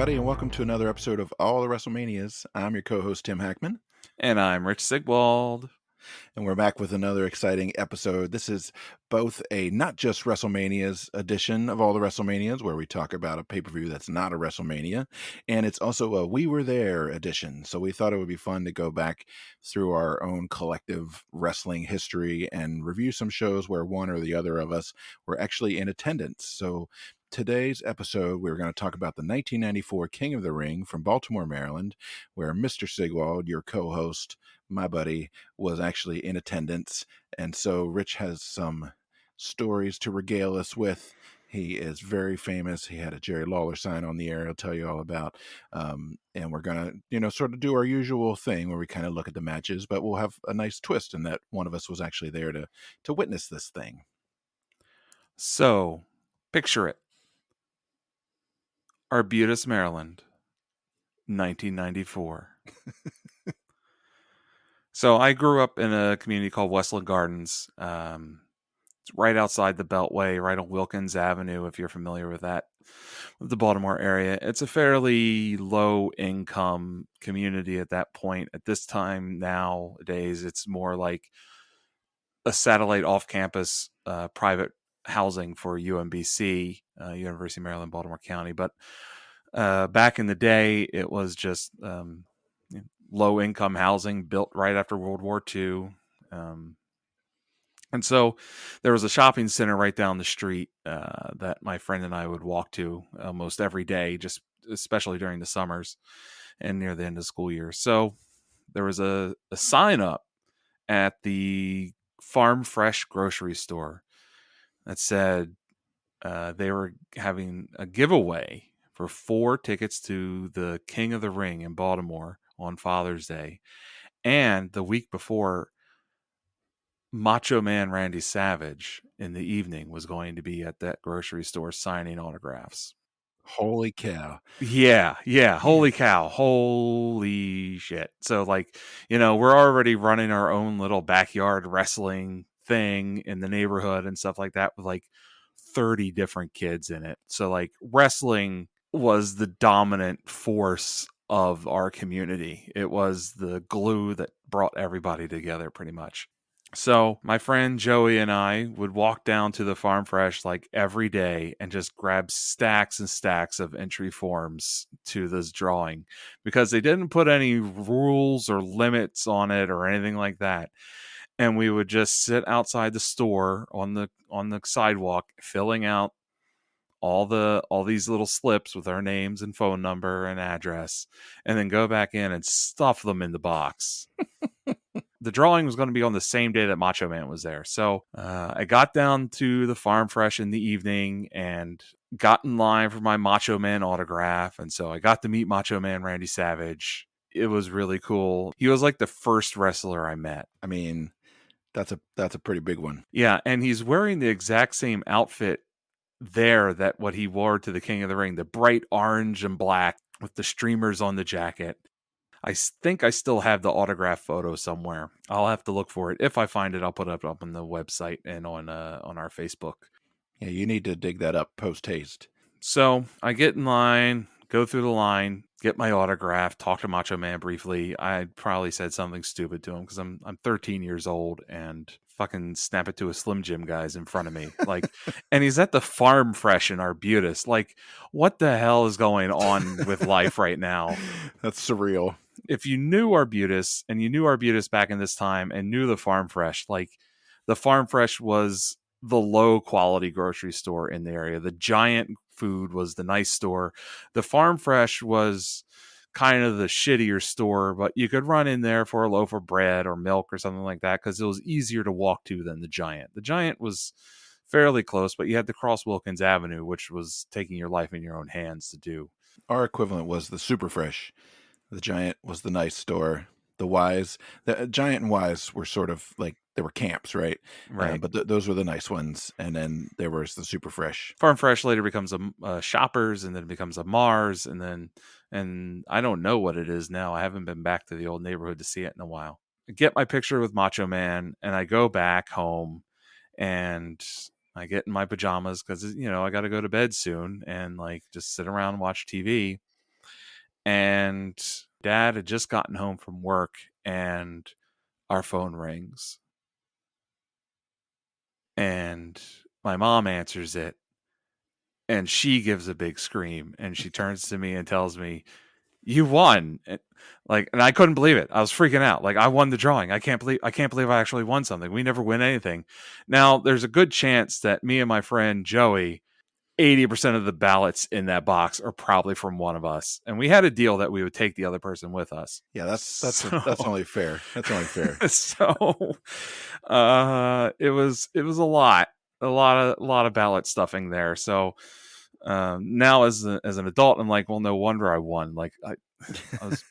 everybody, and welcome to another episode of All the WrestleManias. I'm your co-host, Tim Hackman, And I'm Rich Sigwald. and we're back with another exciting episode. This is both a not just WrestleManias edition of All the WrestleManias, where we talk about a pay-per-view that's not a WrestleMania, and it's also a We Were There edition. So we thought it would be fun to go back through our own collective wrestling history and review some shows where one or the other of us were actually in attendance. So today's episode, we're going to talk about the 1994 King of the Ring from Baltimore, Maryland, where Mr. Sigwald, your co-host, my buddy, was actually in attendance. And so Rich has some stories to regale us with. He is very famous. He had a Jerry Lawler sign on the air he'll tell you all about. And we're going to, sort of do our usual thing where we kind of look at the matches, but we'll have a nice twist in that one of us was actually there to witness this thing. So, picture it. Arbutus, Maryland, 1994. So, I grew up in a community called Westland Gardens. It's right outside the Beltway, right on Wilkins Avenue, if you're familiar with that, with the Baltimore area. It's a fairly low-income community at that point. At this time, nowadays, it's more like a satellite off-campus private housing for UMBC, University of Maryland, Baltimore County. But back in the day, it was just low-income housing built right after World War II. And so there was a shopping center right down the street that my friend and I would walk to almost every day, just especially during the summers and near the end of school year. So there was a sign up at the Farm Fresh grocery store that said they were having a giveaway for 4 tickets to the King of the Ring in Baltimore on Father's Day. And the week before, Macho Man Randy Savage in the evening was going to be at that grocery store signing autographs. Holy cow. Yeah. Holy cow. Holy shit. So, we're already running our own little backyard wrestling thing in the neighborhood and stuff like that with 30 different kids in it. So, wrestling was the dominant force of our community. It was the glue that brought everybody together pretty much. So my friend Joey and I would walk down to the Farm Fresh every day and just grab stacks and stacks of entry forms to this drawing because they didn't put any rules or limits on it or anything like that. And we would just sit outside the store on the sidewalk filling out all these little slips with our names and phone number and address, and then go back in and stuff them in the box. The drawing was going to be on the same day that Macho Man was there. So I got down to the Farm Fresh in the evening and got in line for my Macho Man autograph. And so I got to meet Macho Man Randy Savage. It was really cool. He was like the first wrestler I met. I mean, that's a pretty big one. Yeah, and he's wearing the exact same outfit there that what he wore to the King of the Ring, the bright orange and black with the streamers on the jacket. I think I still have the autograph photo somewhere. I'll have to look for it. If I find it, I'll put it up on the website and on our Facebook. Yeah, you need to dig that up post haste. So I get in line, go through the line, get my autograph, talk to Macho Man briefly. I probably said something stupid to him because I'm 13 years old and fucking snap it to a Slim Jim guys in front of me. And he's at the Farm Fresh in Arbutus. What the hell is going on with life right now? That's surreal. If you knew Arbutus and you knew Arbutus back in this time and knew the Farm Fresh, the Farm Fresh was the low quality grocery store in the area. The Giant Food was the nice store. The Farm Fresh was kind of the shittier store, but you could run in there for a loaf of bread or milk or something like that because it was easier to walk to than the Giant. The Giant was fairly close, but you had to cross Wilkins Avenue, which was taking your life in your own hands to do. Our equivalent was the Super Fresh. The Giant was the nice store. The Giant and Wise were sort of they were camps, right? Right. But those were the nice ones. And then there was the Super Fresh. Farm Fresh later becomes a Shoppers, and then it becomes a Mars, and I don't know what it is now. I haven't been back to the old neighborhood to see it in a while. I get my picture with Macho Man, and I go back home, and I get in my pajamas because I got to go to bed soon, and just sit around and watch TV. and Dad had just gotten home from work, and our phone rings, and my mom answers it, and she gives a big scream, and she turns to me and tells me, "You won!" And I couldn't believe it. I was freaking out. Like, I won the drawing. I can't believe I actually won something. We never win anything. Now, there's a good chance that me and my friend Joey, 80% of the ballots in that box are probably from one of us. And we had a deal that we would take the other person with us. Yeah, that's So, that's only fair. That's only fair. so it was a lot of ballot stuffing there. So now as an adult, I'm like, well, no wonder I won. Like I was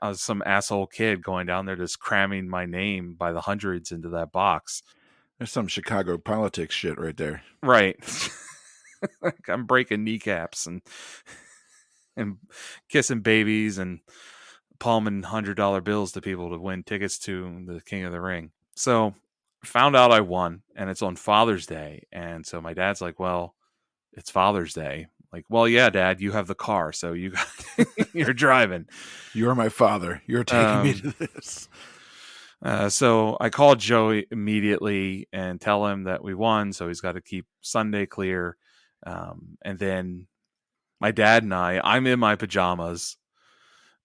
I was some asshole kid going down there just cramming my name by the hundreds into that box. There's some Chicago politics shit right there. Right. Like, I'm breaking kneecaps and kissing babies and palming $100 bills to people to win tickets to the King of the Ring. So found out I won, and it's on Father's Day. And so my dad's like, well, it's Father's Day. Like, well, yeah, Dad, you have the car, so you're driving. You're my father. You're taking me to this. So I called Joey immediately and tell him that we won, so he's got to keep Sunday clear. And then my dad and I'm in my pajamas,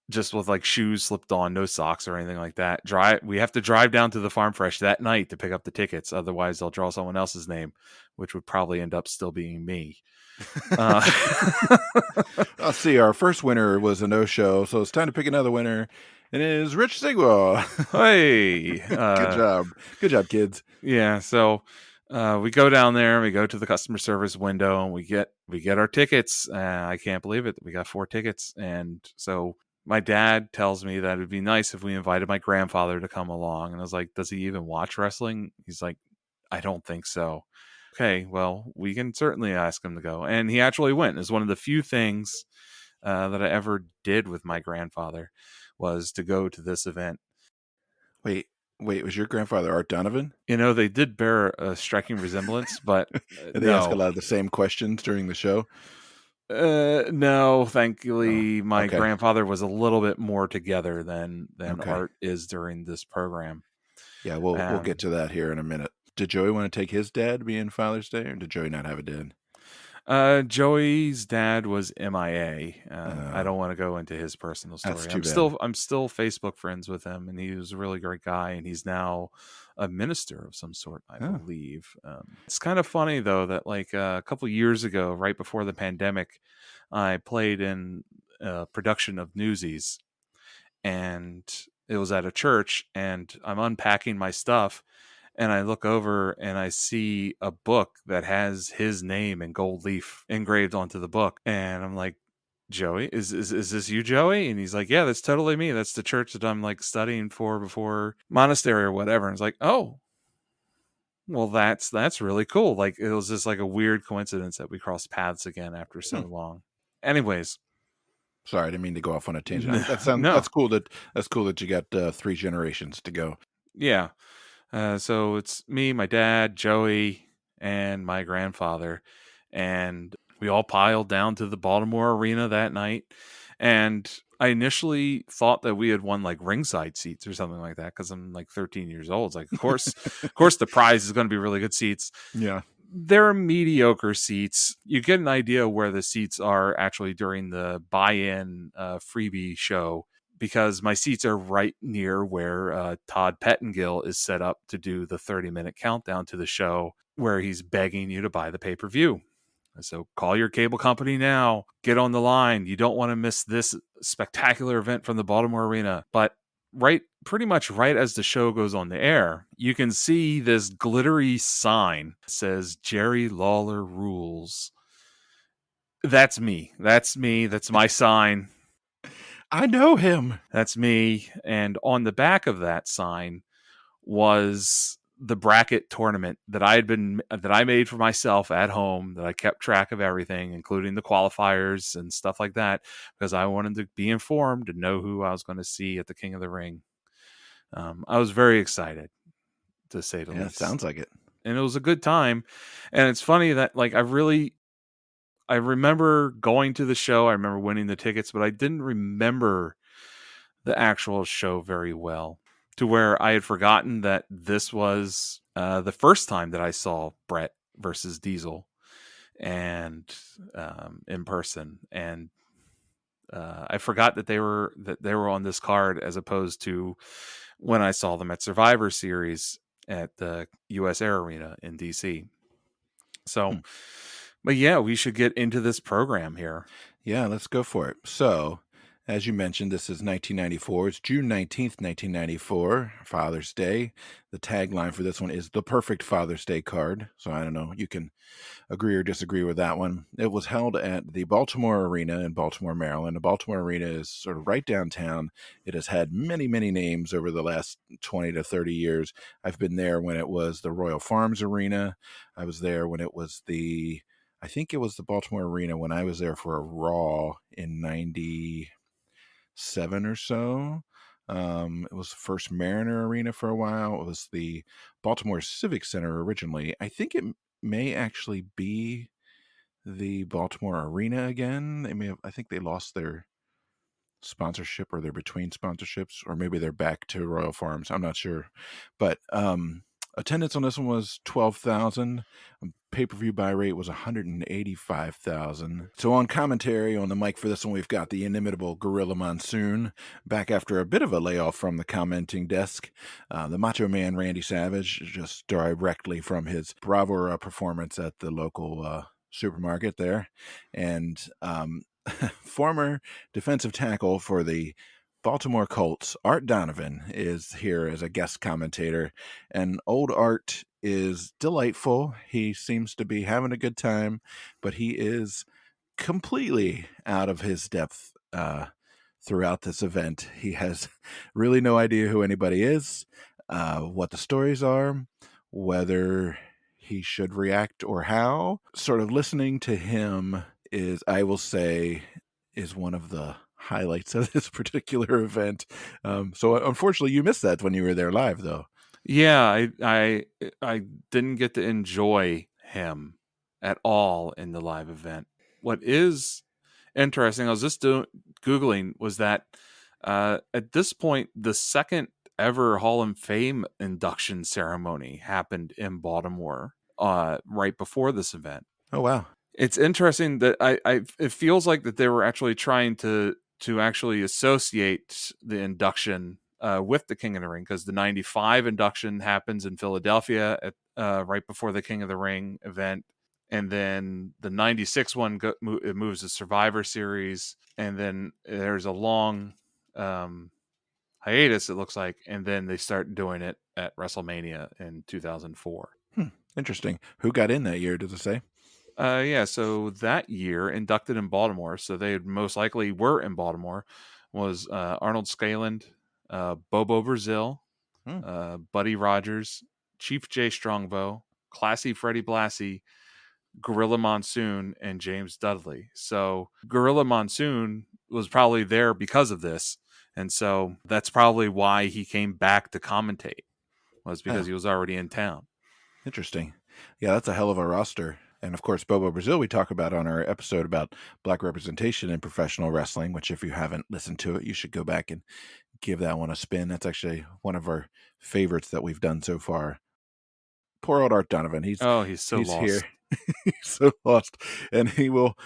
just with like shoes slipped on, no socks or anything like that. We have to drive down to the Farm Fresh that night to pick up the tickets. Otherwise, they'll draw someone else's name, which would probably end up still being me. Let's see. Our first winner was a no-show, so it's time to pick another winner. It is Rich Sigwell. Hey, good job, kids. Yeah. So we go down there, we go to the customer service window, and we get our tickets. I can't believe it. We got 4 tickets, and so my dad tells me that it'd be nice if we invited my grandfather to come along. And I was like, does he even watch wrestling? He's like, I don't think so. Okay, well, we can certainly ask him to go. And he actually went. It's one of the few things that I ever did with my grandfather was to go to this event. Wait, was your grandfather Art Donovan? You know, they did bear a striking resemblance, but Did they ask a lot of the same questions during the show? No, thankfully, my okay. grandfather was a little bit more together than Art is during this program. Yeah, we'll get to that here in a minute. Did Joey want to take his dad being Father's Day, or did Joey not have a dad? Joey's dad was MIA. I don't want to go into his personal story. I'm still Facebook friends with him, and he was a really great guy, and he's now a minister of some sort, I believe. It's kind of funny though that like a couple years ago, right before the pandemic, I played in a production of Newsies, and it was at a church, and I'm unpacking my stuff. And I look over and I see a book that has his name in gold leaf engraved onto the book. And I'm like, Joey, is this you, Joey? And he's like, yeah, that's totally me. That's the church that I'm like studying for before monastery or whatever. And it's like, oh, well, that's really cool. Like, it was just like a weird coincidence that we crossed paths again after so long. Anyways. Sorry, I didn't mean to go off on a tangent. That's cool that you got 3 generations to go. Yeah. So it's me, my dad, Joey, and my grandfather. And we all piled down to the Baltimore Arena that night. And I initially thought that we had won like ringside seats or something like that, because I'm like 13 years old. It's like, of course the prize is going to be really good seats. Yeah. They're mediocre seats. You get an idea where the seats are actually during the buy-in freebie show, because my seats are right near where Todd Pettengill is set up to do the 30-minute countdown to the show, where he's begging you to buy the pay-per-view. So call your cable company now. Get on the line. You don't want to miss this spectacular event from the Baltimore Arena. But pretty much right as the show goes on the air, you can see this glittery sign that says Jerry Lawler rules. That's me. That's my sign. I know him. That's me. And on the back of that sign was the bracket tournament that I made for myself at home, that I kept track of everything, including the qualifiers and stuff like that, because I wanted to be informed and know who I was going to see at the King of the Ring. I was very excited, to say the least. Sounds like it. And it was a good time. And it's funny that like I really I remember going to the show. I remember winning the tickets, but I didn't remember the actual show very well, to where I had forgotten that this was the first time that I saw Bret versus Diesel and in person, and I forgot that they were on this card, as opposed to when I saw them at Survivor Series at the US Air Arena in DC. So, but yeah, we should get into this program here. Yeah, let's go for it. So, as you mentioned, this is 1994. It's June 19th, 1994, Father's Day. The tagline for this one is the perfect Father's Day card. So I don't know, you can agree or disagree with that one. It was held at the Baltimore Arena in Baltimore, Maryland. The Baltimore Arena is sort of right downtown. It has had many, many names over the last 20 to 30 years. I've been there when it was the Royal Farms Arena. I was there when it was I think it was the Baltimore Arena when I was there for a Raw in 97 or so. It was the first Mariner Arena for a while. It was the Baltimore Civic Center originally. I think it may actually be the Baltimore Arena again. I think they lost their sponsorship, or they're between sponsorships, or maybe they're back to Royal Farms. I'm not sure. But attendance on this one was 12,000. Pay-per-view buy rate was 185,000. So on commentary on the mic for this one, we've got the inimitable Gorilla Monsoon, back after a bit of a layoff from the commenting desk. The Macho Man Randy Savage, just directly from his Bravo performance at the local supermarket there. And former defensive tackle for the Baltimore Colts, Art Donovan, is here as a guest commentator. And old Art is delightful. He seems to be having a good time, but he is completely out of his depth throughout this event. He has really no idea who anybody is, what the stories are, whether he should react or how. Sort of listening to him is, I will say, is one of the highlights of this particular event. So unfortunately you missed that when you were there live, though. Yeah, I didn't get to enjoy him at all in the live event. What is interesting, I was just Googling, was that at this point, the second ever Hall of Fame induction ceremony happened in Baltimore right before this event. Oh, wow. It's interesting that it feels like that they were actually trying to actually associate the induction with the King of the Ring, because the 95 induction happens in Philadelphia at right before the King of the Ring event, and then the 96 one it moves to Survivor Series, and then there's a long hiatus, it looks like, and then they start doing it at WrestleMania in 2004. Interesting. Who got in that year, does it say? Yeah, so that year, inducted in Baltimore, so they most likely were in Baltimore, was Arnold Scaland, Bobo Brazil, Buddy Rogers, Chief Jay Strongbow, Classy Freddie Blassie, Gorilla Monsoon, and James Dudley. So Gorilla Monsoon was probably there because of this, and so that's probably why he came back to commentate, was because he was already in town. Interesting. Yeah, that's a hell of a roster. And of course, Bobo Brazil, we talk about on our episode about Black representation in professional wrestling, which if you haven't listened to it, you should go back and give that one a spin. That's actually one of our favorites that we've done so far. Poor old Art Donovan. He's so lost. Here. He's so lost. And he will,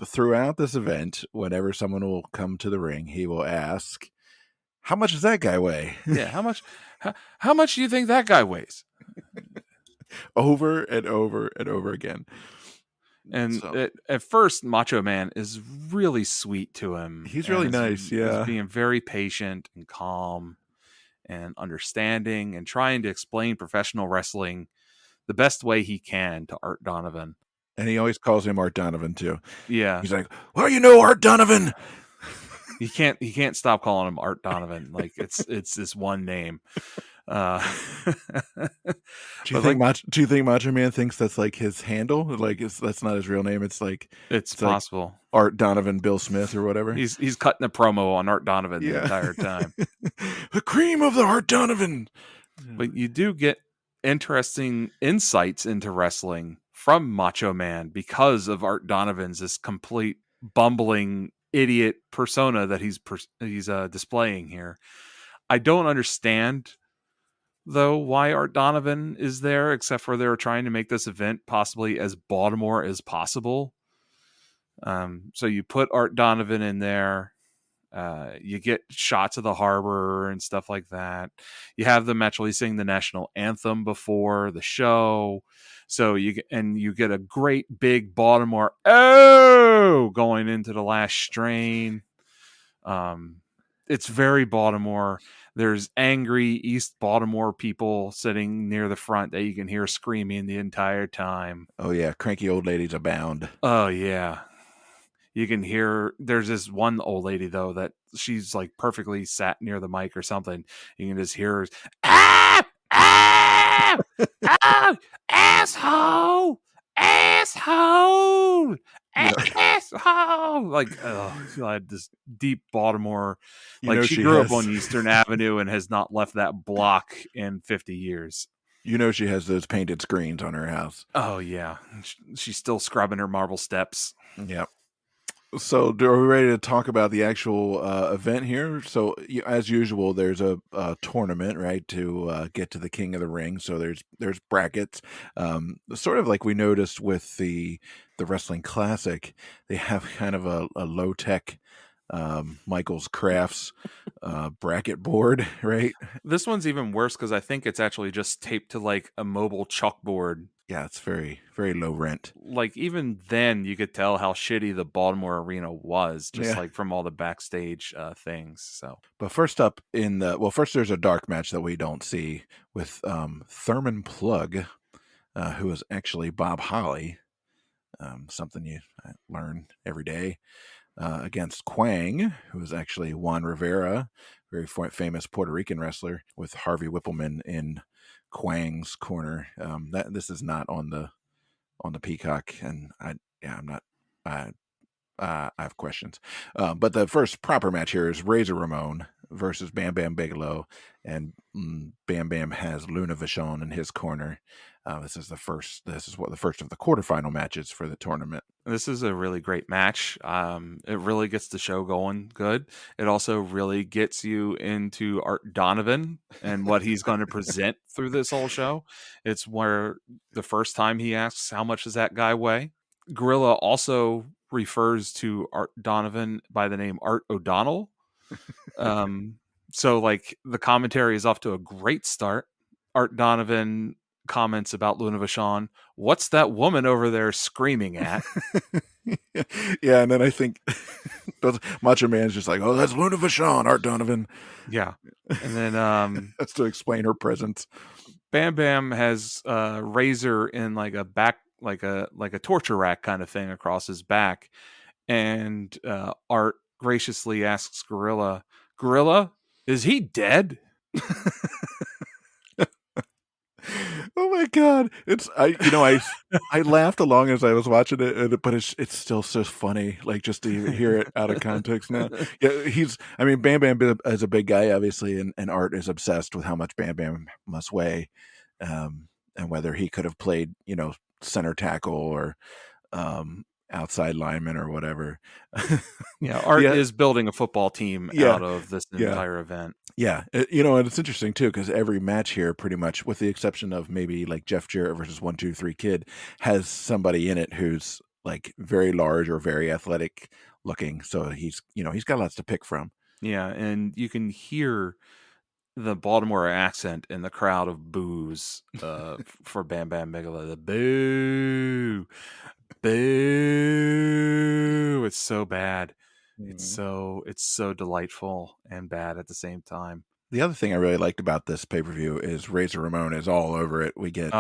throughout this event, whenever someone will come to the ring, he will ask, how much does that guy weigh? Yeah, how much do you think that guy weighs? Over and over and over again. And at first, Macho Man is really sweet to him. He's really nice, yeah. He's being very patient and calm and understanding and trying to explain professional wrestling the best way he can to Art Donovan. And he always calls him Art Donovan, too. Yeah. He's like, well, you know, Art Donovan. He can't stop calling him Art Donovan. Like it's this one name. Do you think Macho Man thinks that's like his handle? Like that's not his real name. It's possible. Like Art Donovan, Bill Smith, or whatever. He's cutting a promo on Art Donovan the entire time. The cream of the Art Donovan. But you do get interesting insights into wrestling from Macho Man because of Art Donovan's this complete bumbling idiot persona that he's displaying here. I don't understand though why Art Donovan is there, except for they're trying to make this event possibly as Baltimore as possible. So you put Art Donovan in there. You get shots of the harbor and stuff like that. You have them actually sing the national anthem before the show, so you get a great big Baltimore going into the last strain. It's very Baltimore. There's angry East Baltimore people sitting near the front that you can hear screaming the entire time. Oh yeah, cranky old ladies abound. Oh yeah. You can hear there's this one old lady though that she's like perfectly sat near the mic or something. You can just hear her, ah, ah, ah, asshole, asshole, You know, asshole. Like, like this deep Baltimore. Like she she grew up has on Eastern Avenue and has not left that block in 50 years. she has those painted screens on her house. Oh yeah, she's still scrubbing her marble steps. Yeah. So, are we ready to talk about the actual event here? So, as usual, there's a tournament, right, to get to the King of the Ring. So there's brackets, sort of like we noticed with the Wrestling Classic. They have kind of a low tech Michael's Crafts bracket board, right? This one's even worse because I think it's actually just taped to like a mobile chalkboard. Yeah, it's very very low rent. Like even then, you could tell how shitty the Baltimore arena was, just Yeah. like from all the backstage things. So, But first up first there's a dark match that we don't see with Thurman Plug, who is actually Bob Holly. Something you learn every day, against Quang, who is actually Juan Rivera, very famous Puerto Rican wrestler, with Harvey Whippleman in Quang's corner. This is not on the Peacock, and I'm not. I have questions. But the first proper match here is Razor Ramon versus Bam Bam Bigelow, and Bam Bam has Luna Vachon in his corner. This is the first of the quarterfinal matches for the tournament. this is a really great match. It really gets the show going good. It also really gets you into Art Donovan and what he's going to present through this whole show. It's where the first time he asks, "How much does that guy weigh?" Gorilla also refers to Art Donovan by the name Art O'Donnell. So like the commentary is off to a great start. Art Donovan comments about Luna Vachon. What's that woman over there screaming at? Yeah, and then I think Macho Man's just like, "Oh, that's Luna Vachon, Art Donovan." Yeah. And then That's to explain her presence. Bam Bam has Razor in like a back like a torture rack kind of thing across his back. And Art graciously asks Gorilla, is he dead? Oh my god! I laughed along as I was watching it, but it's still so funny, like just to even hear it out of context now. Yeah, Bam Bam is a big guy, obviously, and Art is obsessed with how much Bam Bam must weigh, and whether he could have played, center tackle or outside lineman or whatever. Yeah, Art is building a football team out of this entire event. Yeah, and it's interesting too because every match here, pretty much, with the exception of maybe like Jeff Jarrett versus 1-2-3 Kid, has somebody in it who's like very large or very athletic looking. So he's got lots to pick from. Yeah, and you can hear the Baltimore accent in the crowd of boos for Bam Bam Bigelow. The boo, boo. It's so bad. It's so delightful and bad at the same time. The other thing I really liked about this pay-per-view is Razor Ramon is all over it. We get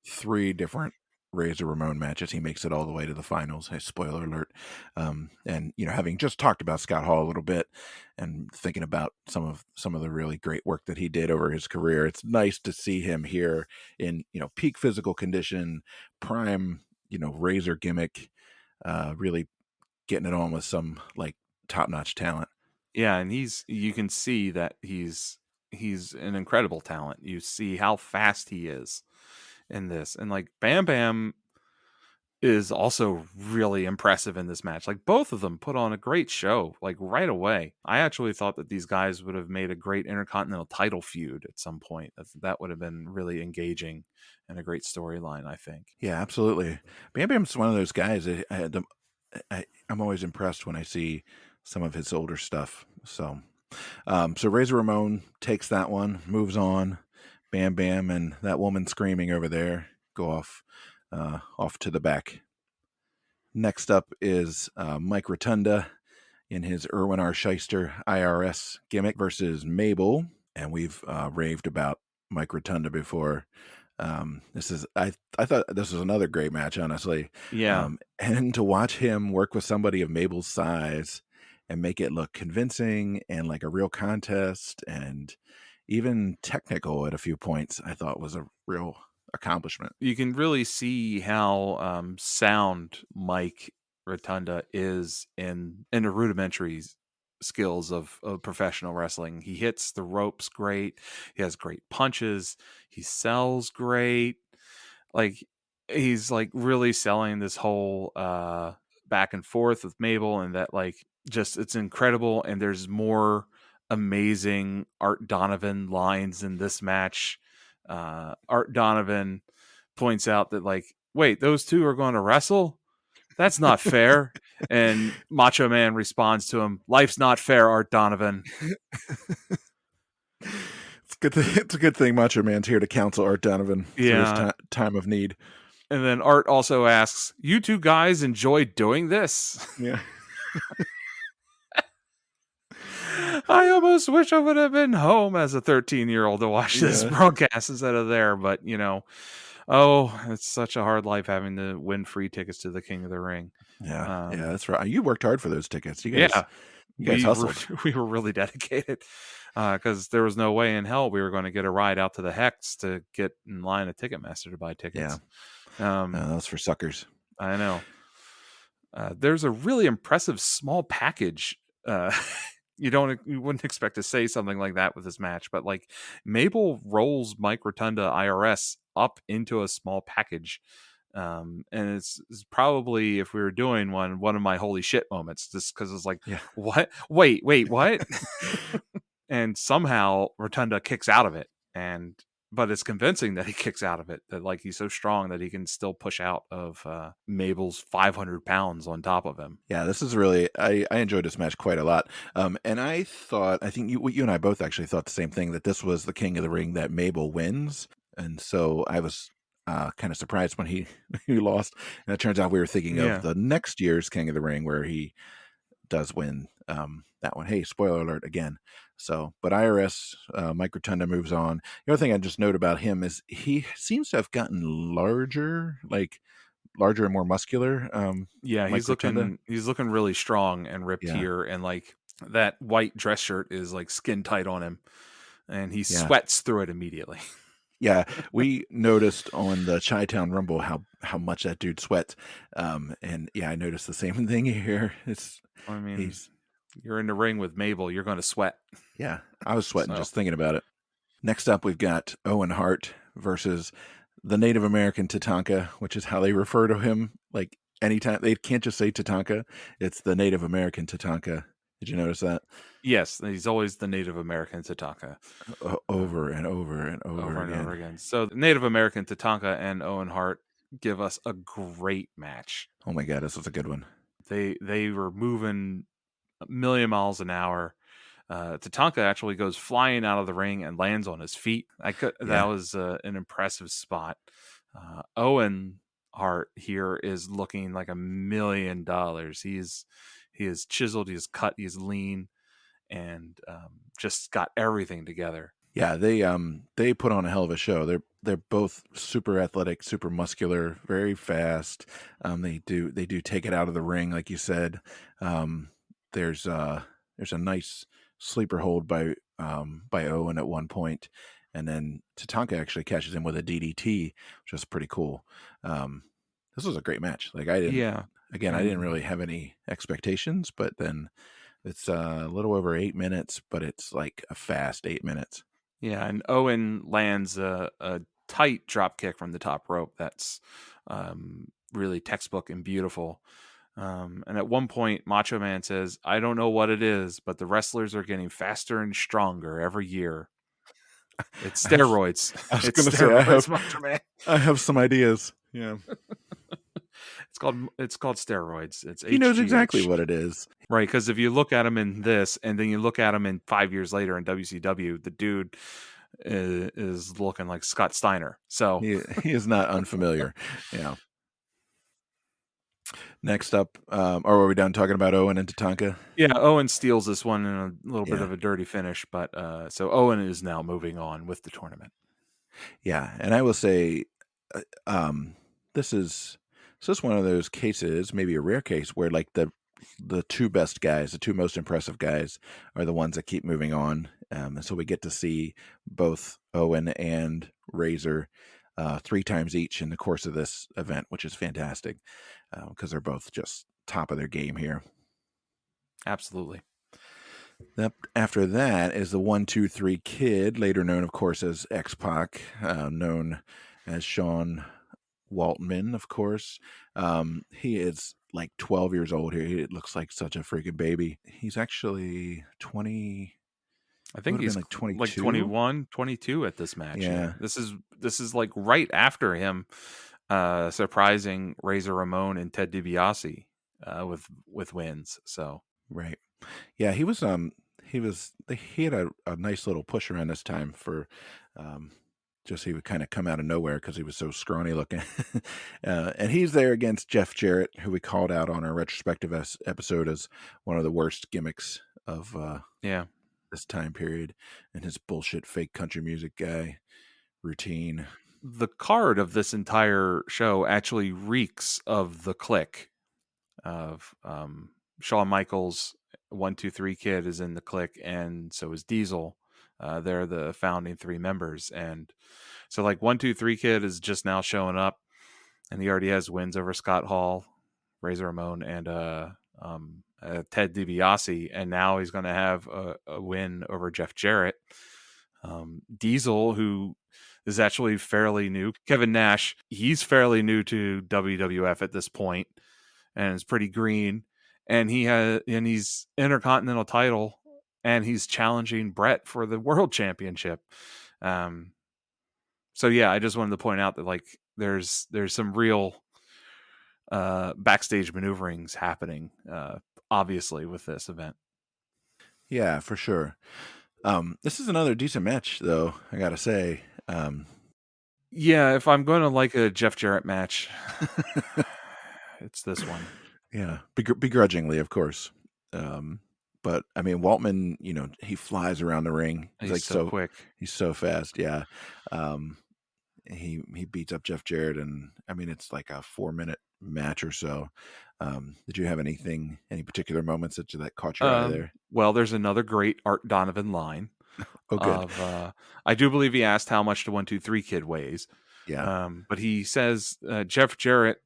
3 different Razor Ramon matches. He makes it all the way to the finals. Hey, spoiler alert. And having just talked about Scott Hall a little bit and thinking about some of the really great work that he did over his career, it's nice to see him here in peak physical condition, prime Razor gimmick, really getting it on with some like top-notch talent. Yeah, and you can see that he's an incredible talent. You see how fast he is. in this. And like Bam Bam is also really impressive in this match. Like both of them put on a great show, like right away. I actually thought that these guys would have made a great intercontinental title feud at some point. That would have been really engaging and a great storyline, I think. Yeah, absolutely. Bam Bam's one of those guys. I'm always impressed when I see some of his older stuff. So Razor Ramon takes that one, moves on. Bam Bam and that woman screaming over there go off to the back. Next up is Mike Rotunda in his Irwin R. Shyster IRS gimmick versus Mabel. And we've raved about Mike Rotunda before. I thought this was another great match, honestly. Yeah. And to watch him work with somebody of Mabel's size and make it look convincing and like a real contest and even technical at a few points, I thought was a real accomplishment. You can really see how sound Mike Rotunda is in the rudimentary skills of professional wrestling. He hits the ropes great. He has great punches. He sells great. Like he's like really selling this whole back and forth with Mabel, and that like just it's incredible. And there's more amazing Art Donovan lines in this match. Art Donovan points out that like, wait, those two are going to wrestle? That's not fair. And Macho Man responds to him, "Life's not fair, Art Donovan." It's a good thing Macho Man's here to counsel Art Donovan through his time of need. And then Art also asks, "You two guys enjoy doing this?" Yeah. I almost wish I would have been home as a 13-year-old to watch this broadcast instead of there. But, it's such a hard life having to win free tickets to the King of the Ring. Yeah, that's right. You worked hard for those tickets. You guys hustled. We were really dedicated because there was no way in hell we were going to get a ride out to the Hex to get in line at Ticketmaster to buy tickets. Yeah, that was for suckers. I know. There's a really impressive small package. You wouldn't expect to say something like that with this match, but like Mabel rolls Mike Rotunda IRS up into a small package. And it's probably, if we were doing one of my holy shit moments, just because it's like, what? Wait, what? And somehow Rotunda kicks out of it, but it's convincing that he kicks out of it, that like he's so strong that he can still push out of Mabel's 500 pounds on top of him. Yeah, this is really, I enjoyed this match quite a lot. And I think you and I both actually thought the same thing, that this was the King of the Ring, that Mabel wins. And so I was kind of surprised when he lost. And it turns out we were thinking of the next year's King of the Ring where he does win that one. Hey, spoiler alert again. So, but IRS, Mike Rotunda moves on. The other thing I just note about him is he seems to have gotten larger and more muscular. He's looking really strong and ripped here, and like that white dress shirt is like skin tight on him, and he sweats through it immediately. Yeah, we noticed on the Chi-Town Rumble how much that dude sweats, and I noticed the same thing here. You're in the ring with Mabel, you're going to sweat. Yeah, I was sweating just thinking about it. Next up, we've got Owen Hart versus the Native American Tatanka, which is how they refer to him. Like anytime, they can't just say Tatanka; it's the Native American Tatanka. Did you notice that? Yes, he's always the Native American Tatanka. Over and over and over again. So the Native American Tatanka and Owen Hart give us a great match. Oh my God, this was a good one. They were moving a million miles an hour. Tatanka actually goes flying out of the ring and lands on his feet. That was an impressive spot. Owen Hart here is looking like $1 million. He is chiseled, he is cut, he's lean, and just got everything together. Yeah, they put on a hell of a show. They're both super athletic, super muscular, very fast. They do take it out of the ring, like you said. There's a nice sleeper hold by Owen at one point, and then Tatanka actually catches him with a DDT, which was pretty cool. This was a great match. Like I didn't really have any expectations, but then it's a little over 8 minutes, but it's like a fast 8 minutes. Yeah, and Owen lands a tight drop kick from the top rope that's really textbook and beautiful. And at one point, Macho Man says, "I don't know what it is, but the wrestlers are getting faster and stronger every year. It's steroids. I was It's going to say steroids, Macho Man." I have some ideas. Yeah. It's called steroids. It's He knows exactly HGH. what it is. Right, because if you look at him in this, and then you look at him in 5 years later in WCW, the dude is looking like Scott Steiner. So He is not unfamiliar. Yeah. Next up, or were we done talking about Owen and Tatanka? yeah, Owen steals this one in a little bit Yeah. of a dirty finish, but so Owen is now moving on with the tournament. Yeah, and I will say, this is one of those cases, maybe a rare case, where like the two best guys, the two most impressive guys, are the ones that keep moving on, and so we get to see both Owen and Razor 3 times each in the course of this event, which is fantastic because they're both just top of their game here. Absolutely. After that is the 1, 2, 3 Kid, later known, of course, as X-Pac, known as Sean Waltman, of course. He is like 12 years old here. He looks like such a freaking baby. He's actually 20. I think he's like 22, like 21, 22 at this match. Yeah. This is like right after him surprising Razor Ramon and Ted DiBiase with wins. So right. Yeah, he had a nice little push around this time for just he would kind of come out of nowhere because he was so scrawny looking. And he's there against Jeff Jarrett, who we called out on our retrospective episode as one of the worst gimmicks of this time period, and his bullshit fake country music guy routine. The card of this entire show actually reeks of the Clique of Shawn Michaels. 1, 2, 3 Kid is in the Clique, and so is Diesel. They're the founding 3 members, and so like 1, 2, 3 Kid is just now showing up, and he already has wins over Scott Hall, Razor Ramon, and Ted DiBiase, and now he's going to have a win over Jeff Jarrett. Diesel, who is actually fairly new. Kevin Nash, he's fairly new to WWF at this point, and is pretty green. And he's Intercontinental title, and he's challenging Brett for the World Championship. So yeah, I just wanted to point out that like there's some real backstage maneuverings happening, obviously, with this event. Yeah, for sure. This is another decent match, though, I gotta say. Yeah, if I'm going to like a Jeff Jarrett match, it's this one. Yeah, begrudgingly, of course. But I mean, Waltman, he flies around the ring. He's like so quick. He's so fast. Yeah. He beats up Jeff Jarrett, and I mean, it's like a 4-minute match or so. Did you have any particular moments that caught your eye there? Well, there's another great Art Donovan line. Oh, good. I do believe he asked how much the 1, 2, 3 Kid weighs. Yeah. But he says Jeff Jarrett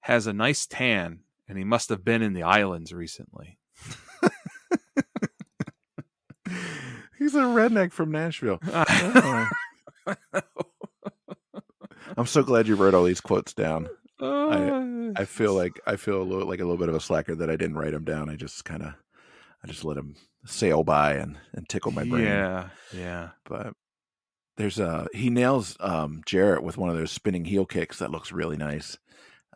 has a nice tan, and he must have been in the islands recently. He's a redneck from Nashville. I'm so glad you wrote all these quotes down. I feel a little bit of a slacker that I didn't write them down. I just let them sail by and tickle my brain. Yeah. But there's he nails Jarrett with one of those spinning heel kicks that looks really nice.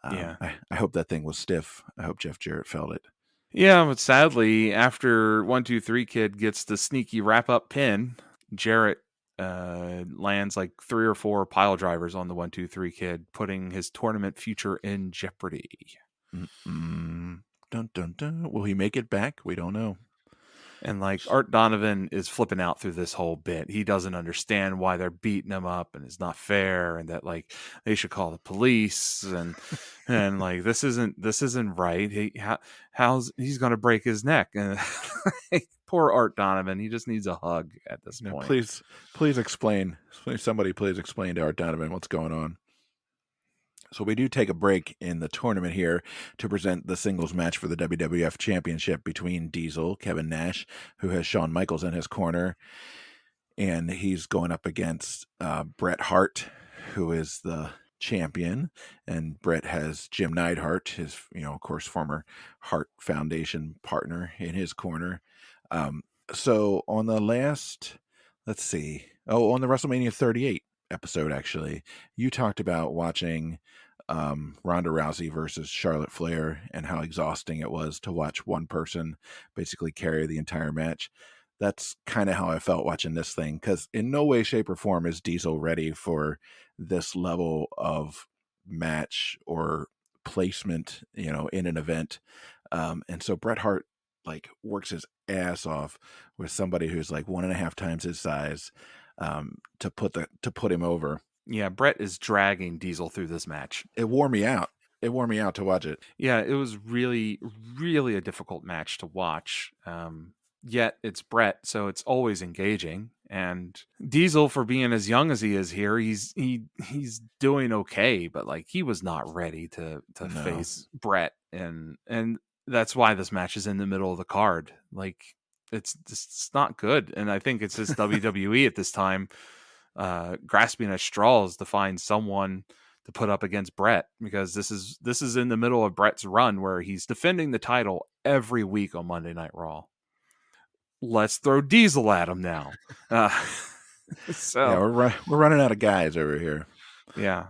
I hope that thing was stiff. I hope Jeff Jarrett felt it. Yeah, but sadly, after 1, 2, 3 Kid gets the sneaky wrap-up pin, Jarrett lands like 3 or 4 pile drivers on the 1, 2, 3 Kid, putting his tournament future in jeopardy. Dun, dun, dun. Will he make it back? We don't know. And like Art Donovan is flipping out through this whole bit. He doesn't understand why they're beating him up, and it's not fair, and that like they should call the police, and like this isn't right. How's he's going to break his neck? And poor Art Donovan, he just needs a hug at this point. Please explain. Somebody please explain to Art Donovan what's going on. So we do take a break in the tournament here to present the singles match for the WWF Championship between Diesel, Kevin Nash, who has Shawn Michaels in his corner, and he's going up against Bret Hart, who is the champion, and Brett has Jim Neidhart, his, of course, former Hart Foundation partner, in his corner. Um, so on the last, let's see, on the WrestleMania 38 episode, actually, you talked about watching Ronda Rousey versus Charlotte Flair and how exhausting it was to watch one person basically carry the entire match. That's kind of how I felt watching this thing, because in no way, shape, or form is Diesel ready for this level of match or placement, in an event. And so Bret Hart works his ass off with somebody who's like 1.5 times his size, to put him over. Yeah, Brett is dragging Diesel through this match. It wore me out. It wore me out to watch it. Yeah, it was really, really a difficult match to watch. Yet it's Brett, so it's always engaging. And Diesel, for being as young as he is here, he's doing okay, but like he was not ready to No. face Brett, and that's why this match is in the middle of the card. Like it's not good, and I think it's just WWE at this time grasping at straws to find someone to put up against Brett, because this is in the middle of Brett's run where he's defending the title every week on Monday Night Raw. Let's throw Diesel at him now. So yeah, we're running out of guys over here. Yeah.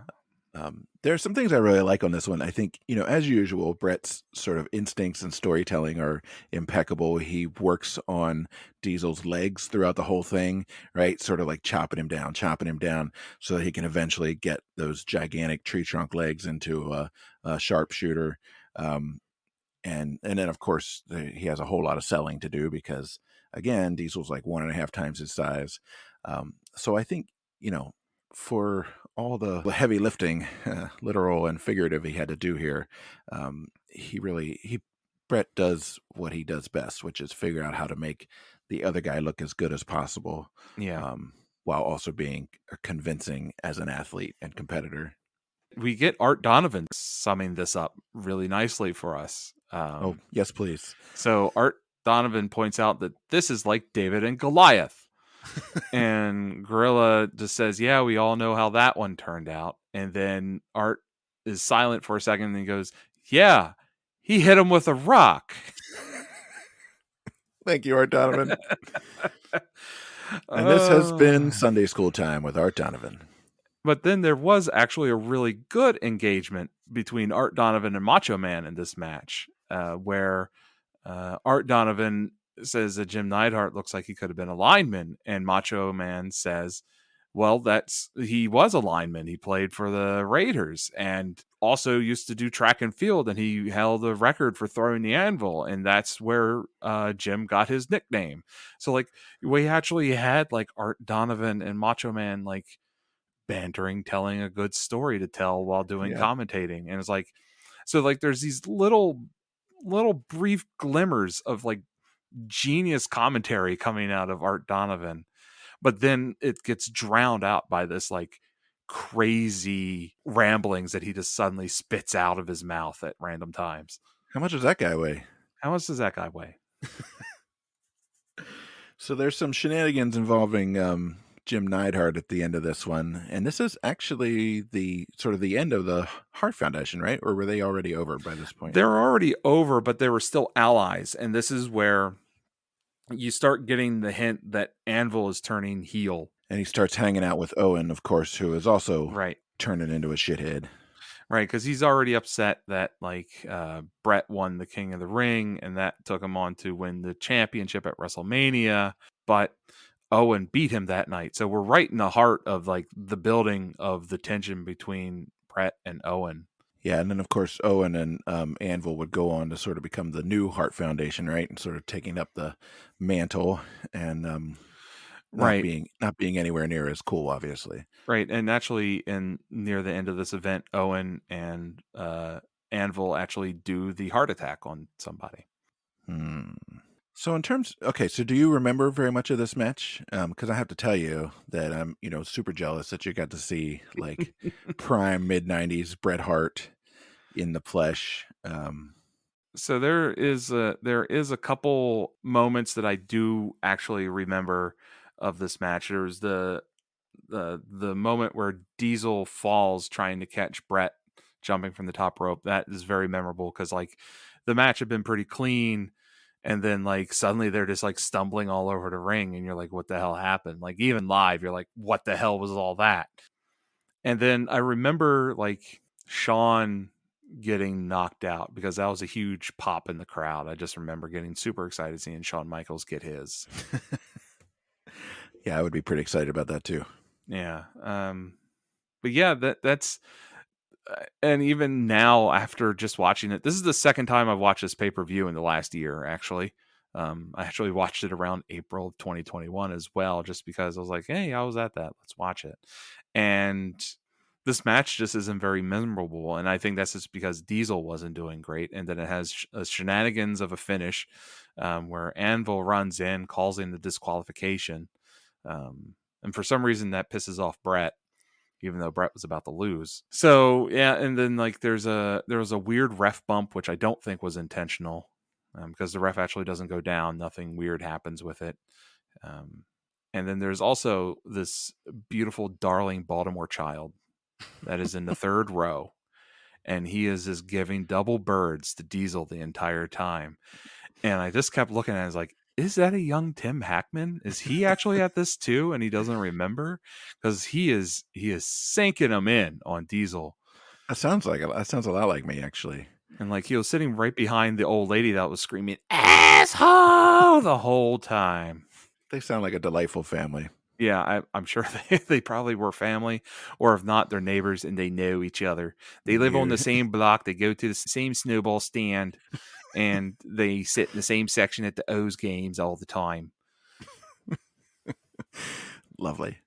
There are some things I really like on this one. I think, as usual, Brett's sort of instincts and storytelling are impeccable. He works on Diesel's legs throughout the whole thing, right? Sort of like chopping him down so that he can eventually get those gigantic tree trunk legs into a sharpshooter. And then, of course, he has a whole lot of selling to do because, again, Diesel's like 1.5 times his size. So I think, for all the heavy lifting, literal and figurative, he had to do here, Brett does what he does best, which is figure out how to make the other guy look as good as possible. Yeah. While also being convincing as an athlete and competitor. We get Art Donovan summing this up really nicely for us. Oh, yes, please. So Art Donovan points out that this is like David and Goliath. And Gorilla just says, yeah, we all know how that one turned out. And then Art is silent for a second and he goes, yeah, he hit him with a rock. Thank you, Art Donovan. And this has been Sunday School Time with Art Donovan. But then there was actually a really good engagement between Art Donovan and Macho Man in this match, where Art Donovan says that Jim Neidhart looks like he could have been a lineman, and Macho Man says, well, he was a lineman. He played for the Raiders and also used to do track and field, and he held a record for throwing the anvil, and that's where Jim got his nickname. So like we actually had like Art Donovan and Macho Man like bantering, telling a good story to tell while doing commentating. And it's like, so like there's these little brief glimmers of like genius commentary coming out of Art Donovan, but then it gets drowned out by this like crazy ramblings that he just suddenly spits out of his mouth at random times. How much does that guy weigh? How much does that guy weigh? So there's some shenanigans involving Jim Neidhart at the end of this one, and this is actually the end of the Hart Foundation, right? Or were they already over by this point? They're already over, but they were still allies, and this is where you start getting the hint that Anvil is turning heel. And he starts hanging out with Owen, of course, who is also turning into a shithead. Right, because he's already upset that like Brett won the King of the Ring, and that took him on to win the championship at WrestleMania. But Owen beat him that night, so we're right in the heart of like the building of the tension between Brett and Owen. Yeah, and then of course Owen and Anvil would go on to sort of become the new Hart Foundation, right, and sort of taking up the mantle and not being anywhere near as cool, obviously. Right, and actually, near the end of this event, Owen and Anvil actually do the heart attack on somebody. So so do you remember very much of this match? Because I have to tell you that I'm, super jealous that you got to see like prime mid-90s Bret Hart in the flesh. So there is a couple moments that I do actually remember of this match. There was the the moment where Diesel falls trying to catch Brett jumping from the top rope. That is very memorable because like the match had been pretty clean, and then like suddenly they're just like stumbling all over the ring, and you're like, what the hell happened? Like even live, you're like, what the hell was all that? And then I remember like Shawn getting knocked out because that was a huge pop in the crowd. I just remember getting super excited seeing Shawn Michaels get his. Yeah, I would be pretty excited about that too. Yeah. But yeah, that's and even now after just watching it, this is the second time I've watched this pay-per-view in the last year, actually. I actually watched it around April of 2021 as well, just because I was like, hey, I was at that. Let's watch it. And this match just isn't very memorable. And I think that's just because Diesel wasn't doing great. And then it has shenanigans of a finish where Anvil runs in, calls in the disqualification. And for some reason, that pisses off Brett, even though Brett was about to lose. So yeah, and then like there was a weird ref bump, which I don't think was intentional, because the ref actually doesn't go down. Nothing weird happens with it. And then there's also this beautiful, darling Baltimore child that is in the third row, and he is just giving double birds to Diesel the entire time. And I just kept looking at it, I was like, is that a young Tim Hackman? Is he actually at this too? And he doesn't remember? Because he is sinking him in on Diesel. That sounds a lot like me, actually. And like he was sitting right behind the old lady that was screaming, asshole, the whole time. They sound like a delightful family. Yeah, I'm sure they probably were family, or if not, they're neighbors and they know each other. They live on the same block. They go to the same snowball stand, and they sit in the same section at the O's games all the time. Lovely.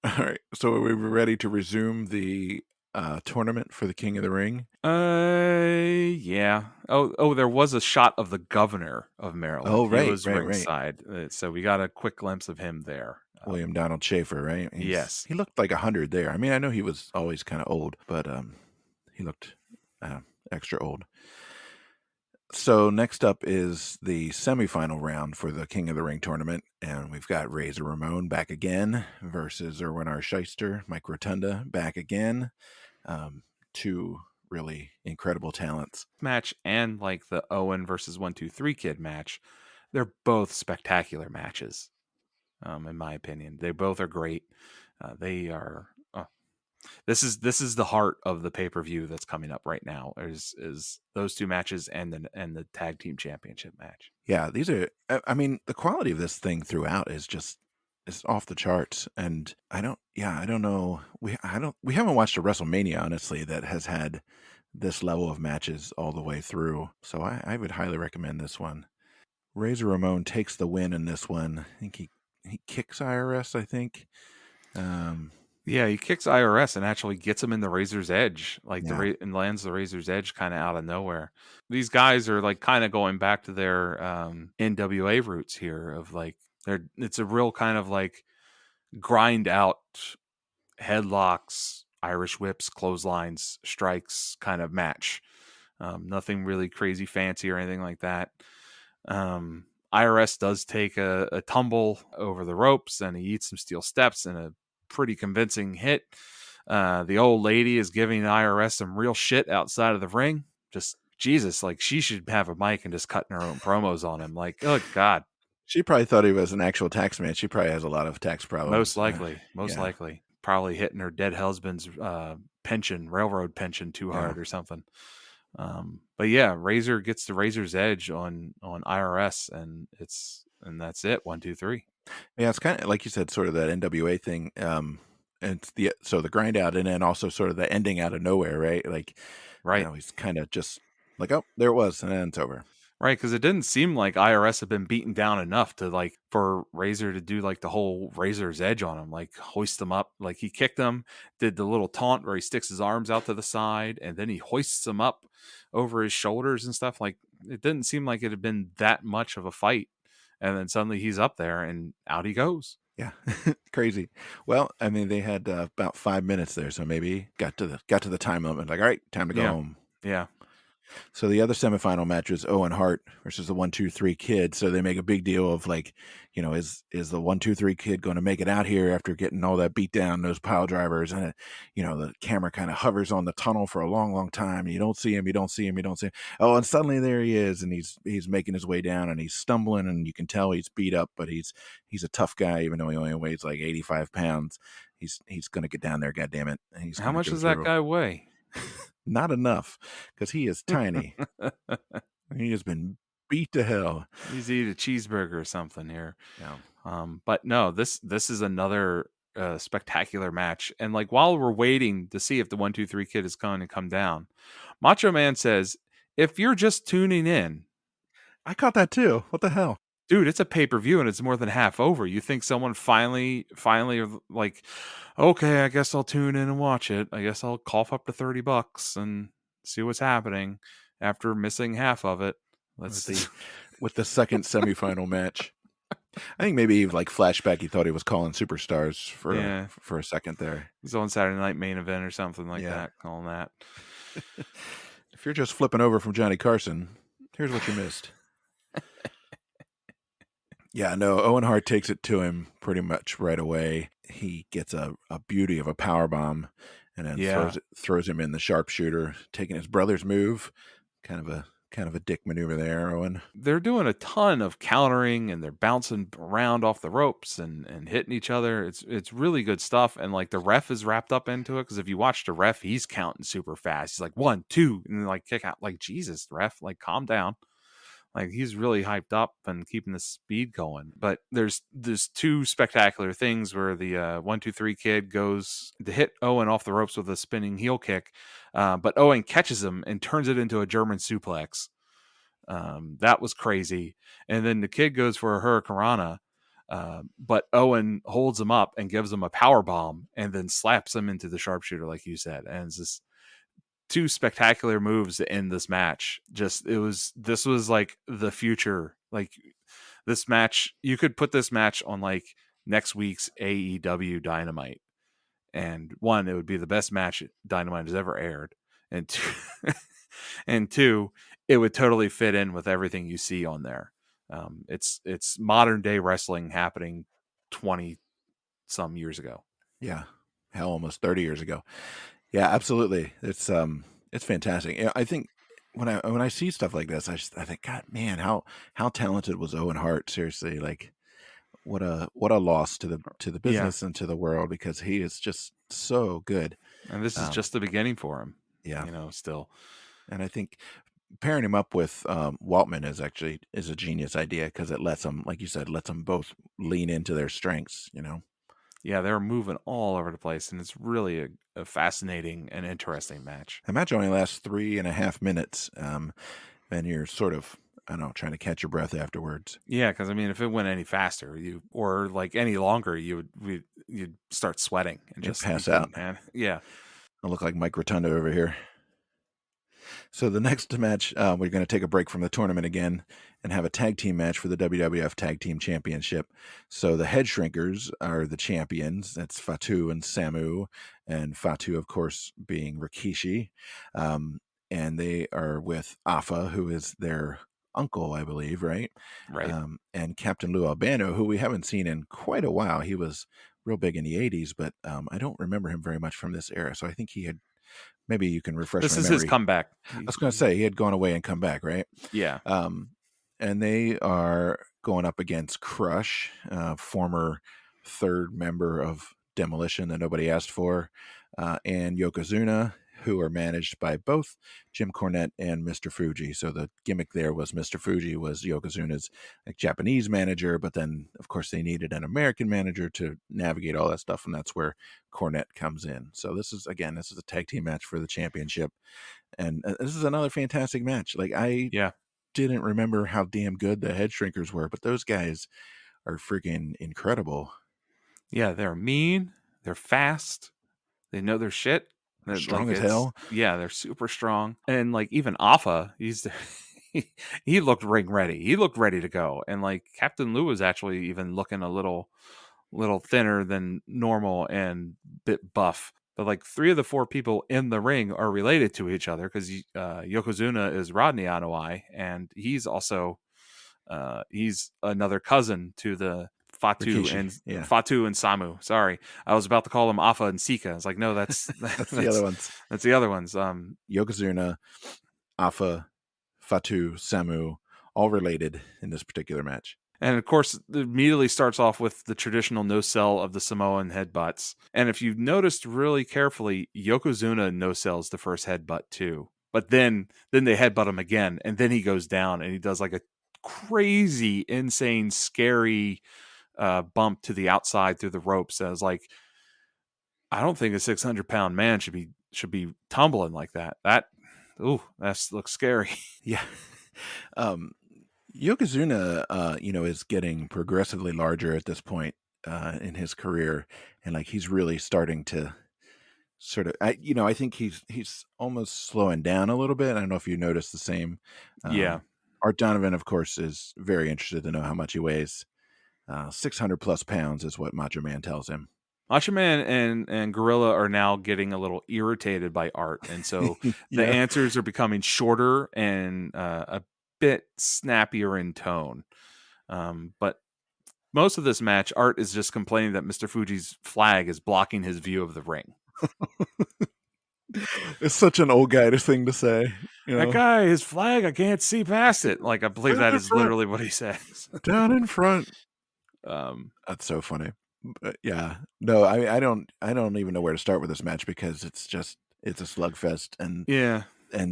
All right. So are we ready to resume the tournament for the King of the Ring? Yeah. Oh, there was a shot of the governor of Maryland. Oh, right, He was right. ringside, so we got a quick glimpse of him there. William Donald Schaefer, right? Yes. He looked like 100 there. I mean, I know he was always kind of old, but he looked extra old. So next up is the semifinal round for the King of the Ring tournament, and we've got Razor Ramon back again versus Erwin R. Shyster, Mike Rotunda back again. Two really incredible talents. Match and like the Owen versus 1-2-3 Kid match, they're both spectacular matches. In my opinion, they both are great. They are. This is the heart of the pay-per-view that's coming up right now. Is those two matches and the tag team championship match. Yeah, these are. I mean, the quality of this thing throughout is just it's off the charts. And I don't know. We haven't watched a WrestleMania honestly that has had this level of matches all the way through. So I would highly recommend this one. Razor Ramon takes the win in this one. I think he kicks IRS. I think. Yeah, he kicks IRS and actually gets him in the Razor's Edge, like Yeah. and lands the Razor's Edge kind of out of nowhere. These guys are like kind of going back to their NWA roots here of like it's a real kind of like grind out headlocks, Irish whips, clotheslines, strikes kind of match. Nothing really crazy fancy or anything like that. IRS does take a tumble over the ropes and he eats some steel steps and a pretty convincing hit. The old lady is giving IRS some real shit outside of the ring. Just Jesus, like she should have a mic and just cutting her own promos on him. Like, oh God. She probably thought he was an actual tax man. She probably has a lot of tax problems. Most likely. Probably hitting her dead husband's railroad pension too hard or something. But yeah, Razor gets the Razor's Edge on IRS, and that's it. 1, 2, 3. Yeah, it's kind of like you said, sort of that NWA thing. And it's the grind out, and then also sort of the ending out of nowhere, right? Like, right? He's kind of just like, oh, there it was, and then it's over. Right, because it didn't seem like IRS had been beaten down enough to like for Razor to do like the whole Razor's Edge on him, like hoist him up. Like he kicked him, did the little taunt where he sticks his arms out to the side, and then he hoists him up over his shoulders and stuff. Like it didn't seem like it had been that much of a fight, and then suddenly he's up there and out he goes. Yeah, crazy. Well, I mean, they had about 5 minutes there, so maybe got to the time limit. Like, all right, time to go home. Yeah. So the other semifinal match was Owen Hart versus the 1-2-3 Kid. So they make a big deal of like, is the 1-2-3 Kid going to make it out here after getting all that beat down, those pile drivers, and the camera kind of hovers on the tunnel for a long, long time. And you don't see him, you don't see him, you don't see him. Oh, and suddenly there he is, and he's making his way down, and he's stumbling, and you can tell he's beat up, but he's a tough guy, even though he only weighs like 85 pounds. He's going to get down there, goddammit. And he's How going much to go does that through. guy weigh? Not enough, because he is tiny. He has been beat to hell. He's eat a cheeseburger or something here. Yeah. But no, this is another spectacular match. And like while we're waiting to see if the 1-2-3 Kid is going to come down, Macho Man says, "If you're just tuning in, I caught that too. What the hell? dude, it's a pay-per-view and it's more than half over. You think someone finally like, okay, I guess I'll tune in and watch it. I guess I'll cough up to $30 and see what's happening after missing half of it." Let's see. With the second semifinal match. I think maybe like flashback, he thought he was calling superstars for a second there. He's on Saturday Night Main Event or something like that, calling that. If you're just flipping over from Johnny Carson, here's what you missed. Yeah, no, Owen Hart takes it to him pretty much right away. He gets a beauty of a power bomb, and then throws him in the sharpshooter, taking his brother's move. Kind of a dick maneuver there, Owen. They're doing a ton of countering, and they're bouncing around off the ropes and hitting each other. It's really good stuff. And like the ref is wrapped up into it, because if you watch the ref, he's counting super fast. He's like 1, 2, and then like kick out. Like, Jesus, ref, like calm down. Like he's really hyped up and keeping the speed going. But there's two spectacular things where the 1-2-3 Kid goes to hit Owen off the ropes with a spinning heel kick, but Owen catches him and turns it into a German suplex. That was crazy. And then the Kid goes for a Hurricanrana, but Owen holds him up and gives him a power bomb and then slaps him into the sharpshooter, like you said. And it's just two spectacular moves to end this match. This was like the future. Like this match, you could put this match on like next week's AEW Dynamite, and one, it would be the best match Dynamite has ever aired, and two, it would totally fit in with everything you see on there. It's modern day wrestling happening 20 some years ago. Yeah, hell, almost 30 years ago. Yeah, absolutely. It's fantastic. I think when I see stuff like this, I think, God, man, how talented was Owen Hart? Seriously, like what a loss to the business and to the world, because he is just so good. And this is just the beginning for him. Yeah, still. And I think pairing him up with Waltman is a genius idea, because it lets them, like you said, both lean into their strengths. Yeah, they're moving all over the place, and it's really a fascinating and interesting match. The match only lasts 3.5 minutes, and you're sort of, I don't know, trying to catch your breath afterwards. Yeah, because I mean, if it went any faster, or like any longer, you'd start sweating and just pass out. Man. Yeah, I look like Mike Rotunda over here. So the next match, we're going to take a break from the tournament again and have a tag team match for the WWF Tag Team Championship. So the Head Shrinkers are the champions. That's Fatu and Samu, and Fatu, of course, being Rikishi. And they are with Afa, who is their uncle, I believe, right? Right. And Captain Lou Albano, who we haven't seen in quite a while. He was real big in the 80s, but I don't remember him very much from this era. So I think he had, maybe you can refresh my memory. This is his comeback. I was going to say, he had gone away and come back, right? Yeah. And they are going up against Crush, former third member of Demolition that nobody asked for, and Yokozuna, who are managed by both Jim Cornette and Mr. Fuji. So the gimmick there was Mr. Fuji was Yokozuna's like Japanese manager, but then of course they needed an American manager to navigate all that stuff, and that's where Cornette comes in. So this is a tag team match for the championship, and this is another fantastic match. Like I didn't remember how damn good the Head Shrinkers were, but those guys are freaking incredible. Yeah, they're mean, they're fast, they know their shit. They're strong as hell. Yeah, they're super strong. And like even Afa, he looked ring ready. He looked ready to go. And like Captain Lou was actually even looking a little thinner than normal and bit buff. but like 3 of the 4 people in the ring are related to each other because Yokozuna is Rodney Anoa'i, and he's also he's another cousin to the Rikishi. Yeah. Fatu and Samu. Sorry, I was about to call them Afa and Sika. It's like, no, that's That's the other ones. that's the other ones. Yokozuna, Afa, Fatu, Samu, all related in this particular match. And of course, it immediately starts off with the traditional no sell of the Samoan headbutts. And if you've noticed really carefully, Yokozuna no sells the first headbutt too. But then they headbutt him again, and then he goes down and he does like a crazy, insane, scary bump to the outside through the ropes. That was like, I don't think a 600-pound man should be tumbling like that. That looks scary. Yeah. Yokozuna, is getting progressively larger at this point in his career, and like he's really starting to sort of, I think he's almost slowing down a little bit. I don't know if you noticed the same. Yeah. Art Donovan, of course, is very interested to know how much he weighs. 600 plus pounds is what Macho Man tells him. Macho Man and Gorilla are now getting a little irritated by Art, and so the answers are becoming shorter and a bit snappier in tone. But most of this match, Art is just complaining that Mr. Fuji's flag is blocking his view of the ring. It's such an old guy thing to say. That guy, his flag, I can't see past it. Like, I believe that is literally what he says. Down in front. That's so funny. But yeah, no, I don't even know where to start with this match because it's a slugfest, and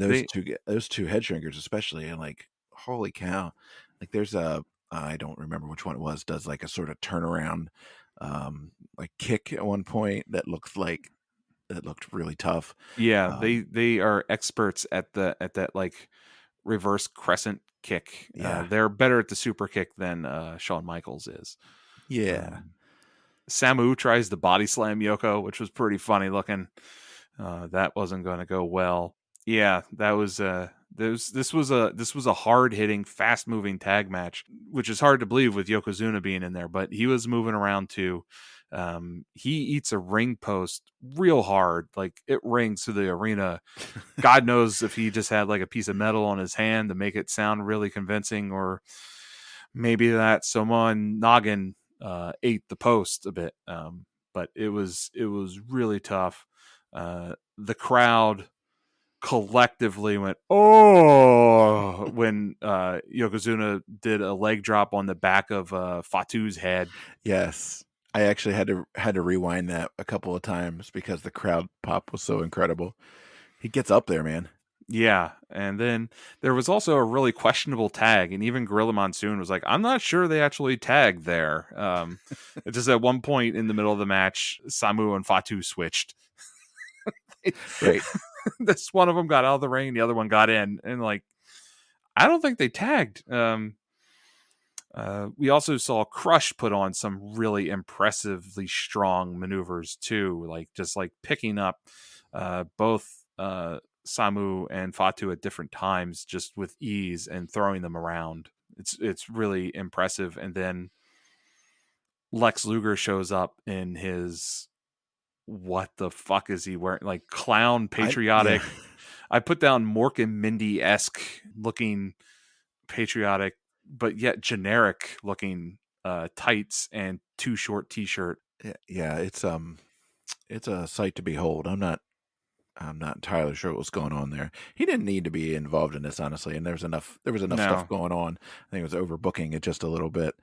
those two head shrinkers especially, and like, holy cow, like there's I don't remember which one it was, does like a sort of turnaround like kick at one point that looked really tough. Yeah, they are experts at that like reverse crescent kick. Yeah, they're better at the super kick than Shawn Michaels is. Yeah. Samu tries to body slam Yoko, which was pretty funny looking. That wasn't going to go well. Yeah, that was this was a hard hitting, fast moving tag match, which is hard to believe with Yokozuna being in there, but he was moving around too. He eats a ring post real hard, like it rings through the arena. God knows if he just had like a piece of metal on his hand to make it sound really convincing, or maybe that Samoan noggin ate the post a bit. But it was really tough. The crowd collectively went oh when Yokozuna did a leg drop on the back of Fatu's head. Yes, I actually had to rewind that a couple of times because the crowd pop was so incredible. He gets up there, man. Yeah, and then there was also a really questionable tag, and even Gorilla Monsoon was like, I'm not sure they actually tagged there. Just at one point in the middle of the match, Samu and Fatu switched. Right. This one of them got out of the ring, the other one got in, and like, I don't think they tagged. We also saw Crush put on some really impressively strong maneuvers too, like just like picking up both Samu and Fatu at different times just with ease and throwing them around. It's really impressive. And then Lex Luger shows up in his, what the fuck is he wearing? Like clown patriotic. I put down Mork and Mindy-esque looking patriotic, but yet generic looking tights and too short t-shirt. Yeah, it's a sight to behold. I'm not entirely sure what was going on there. He didn't need to be involved in this, honestly, and there was enough stuff going on. I think it was overbooking it just a little bit.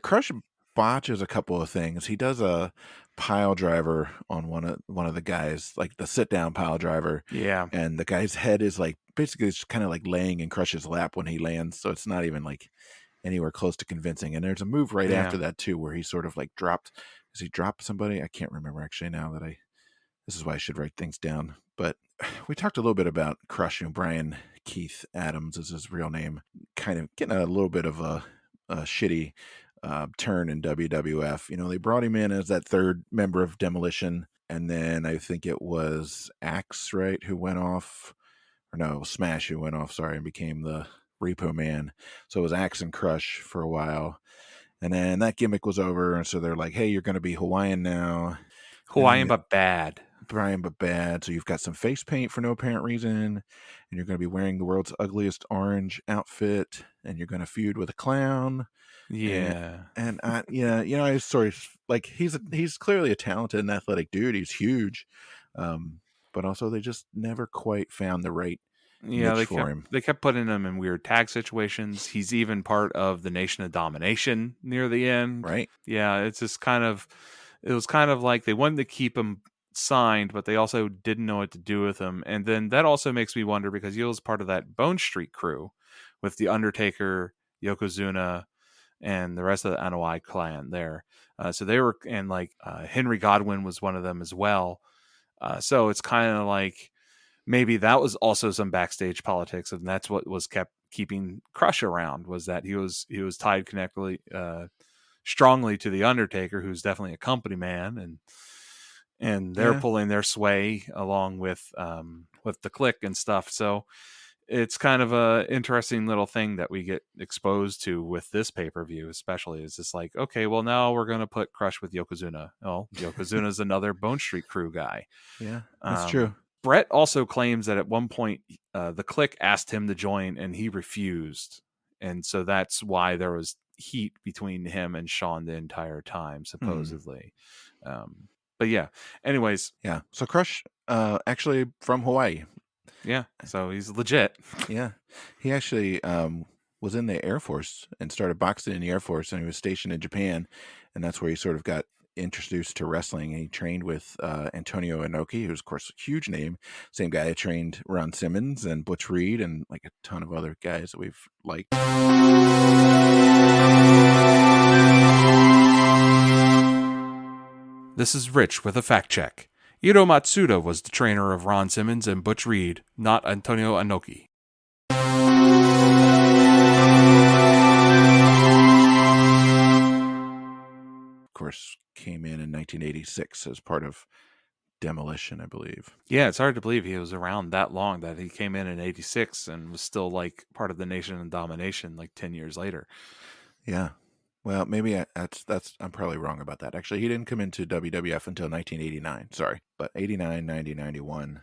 Crush botches a couple of things. He does a pile driver on one of the guys, like the sit down pile driver. Yeah. And the guy's head is like basically it's kind of like laying in Crush's lap when he lands, so it's not even like anywhere close to convincing. And there's a move right after that too where he sort of like dropped somebody? I can't remember actually now that this is why I should write things down. But we talked a little bit about Crush, Brian Keith Adams is his real name, kind of getting a little bit of a shitty turn in WWF. They brought him in as that third member of Demolition, and then I think it was Axe, right, who went off, or no, Smash who went off, sorry, and became the Repo Man. So it was Axe and Crush for a while, and then that gimmick was over, and so they're like, hey, you're going to be Hawaiian now. Hawaiian, but bad. Brian but bad. So you've got some face paint for no apparent reason, and you're going to be wearing the world's ugliest orange outfit, and you're going to feud with a clown. Yeah. And I, I sort of like he's clearly a talented and athletic dude. He's huge, but also they just never quite found the right Yeah, niche for him. they kept putting him in weird tag situations. He's even part of the Nation of Domination near the end. Right? Yeah, it's just it was kind of like they wanted to keep him signed, but they also didn't know what to do with him. And then that also makes me wonder because he was part of that Bone Street crew with the Undertaker, Yokozuna, and the rest of the Anoa'i clan there. So they were, and like Henry Godwin was one of them as well. So it's kind of like maybe that was also some backstage politics, and that's what was kept keeping Crush around, was that he was tied connectedly strongly to the Undertaker, who's definitely a company man, and they're Yeah. pulling their sway along with the Click and stuff. So it's kind of a interesting little thing that we get exposed to with this pay-per-view, especially. It's just like, okay, well, now we're going to put Crush with Yokozuna. Oh, Yokozuna's another Bone Street Crew guy. Yeah, that's true. Brett also claims that at one point the Click asked him to join and he refused, and so that's why there was heat between him and Shawn the entire time, supposedly. But yeah, anyways, Yeah. So Crush, actually from Hawaii. yeah, so he's legit. Yeah, he actually was in the Air Force and started boxing in the Air Force, and he was stationed in Japan, and that's where he sort of got introduced to wrestling. And he trained with Antonio Inoki, who's of course a huge name, same guy that trained Ron Simmons and Butch Reed and like a ton of other guys that we've liked. This is Rich with a fact check. Ito Matsuda was the trainer of Ron Simmons and Butch Reed, not Antonio Inoki. Of course, came in 1986 as part of Demolition, I believe. Yeah, it's hard to believe he was around that long, that he came in 86 and was still like part of the Nation and Domination like 10 years later. Yeah. Well, maybe that's I'm probably wrong about that. Actually, he didn't come into WWF until 1989. Sorry, but 89, 90, 91.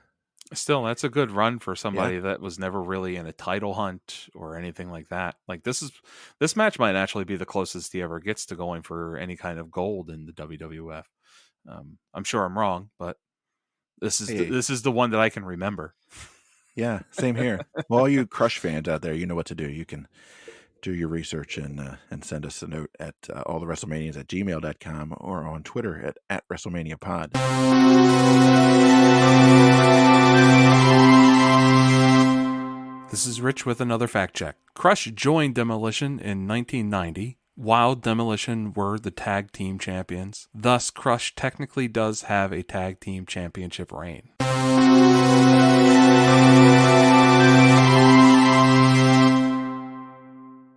Still, that's a good run for somebody that was never really in a title hunt or anything like that. Like this match might actually be the closest he ever gets to going for any kind of gold in the WWF. I'm sure I'm wrong, but this is the one that I can remember. Yeah, same here. Well, all you Crush fans out there, you know what to do. You can do your research and send us a note at allthewrestlemanias@gmail.com or on Twitter at WrestleManiaPod. This is Rich with another fact check. Crush joined Demolition in 1990. While Demolition were the tag team champions, thus Crush technically does have a tag team championship reign.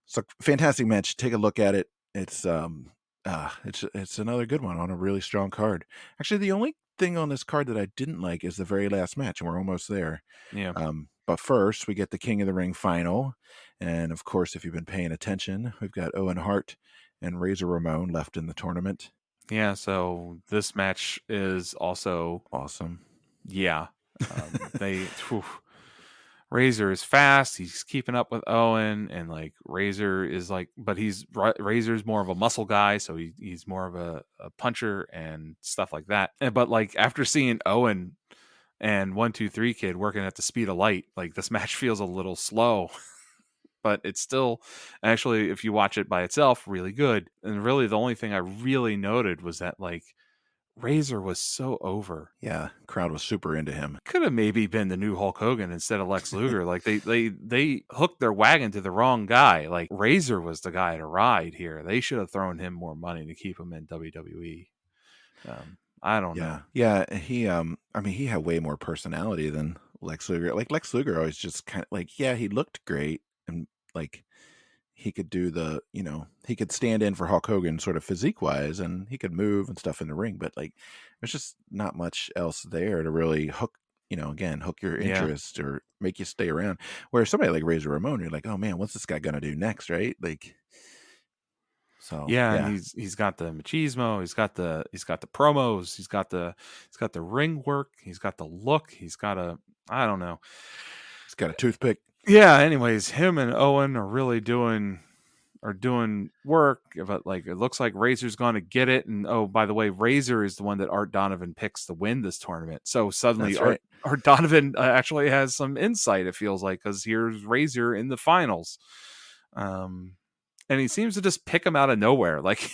So fantastic match. Take a look at it. It's another good one on a really strong card. Actually, the only thing on this card that I didn't like is the very last match, and we're almost there. Yeah. But first, we get the King of the Ring final, and of course, if you've been paying attention, we've got Owen Hart and Razor Ramon left in the tournament. Yeah, so this match is also awesome. Yeah, Razor is fast. He's keeping up with Owen, and like Razor is like, but Razor's more of a muscle guy, so he's more of a puncher and stuff like that. But like after seeing Owen and 1-2-3 Kid working at the speed of light, like this match feels a little slow. But it's still, actually, if you watch it by itself, really good. And really, the only thing I really noted was that like Razor was so over. Yeah, crowd was super into him. Could have maybe been the new Hulk Hogan instead of Lex Luger. Like they hooked their wagon to the wrong guy. Like Razor was the guy to ride here. They should have thrown him more money to keep him in WWE. I don't know. Yeah, he he had way more personality than Lex Luger. Like Lex Luger always just kind of like, yeah, he looked great and like he could do he could stand in for Hulk Hogan sort of physique wise, and he could move and stuff in the ring, but like there's just not much else there to really hook your interest or make you stay around. Whereas somebody like Razor Ramon, you're like, oh man, what's this guy gonna do next, right? Like So Yeah, and yeah, he's got the machismo, he's got the promos, he's got the ring work, he's got the look, he's got a I don't know. he's got a toothpick. Yeah, anyways, him and Owen are really doing work, but like it looks like Razor's going to get it. And oh, by the way, Razor is the one that Art Donovan picks to win this tournament. So suddenly That's right. Art Donovan actually has some insight. It feels like because here's Razor in the finals, and he seems to just pick him out of nowhere. Like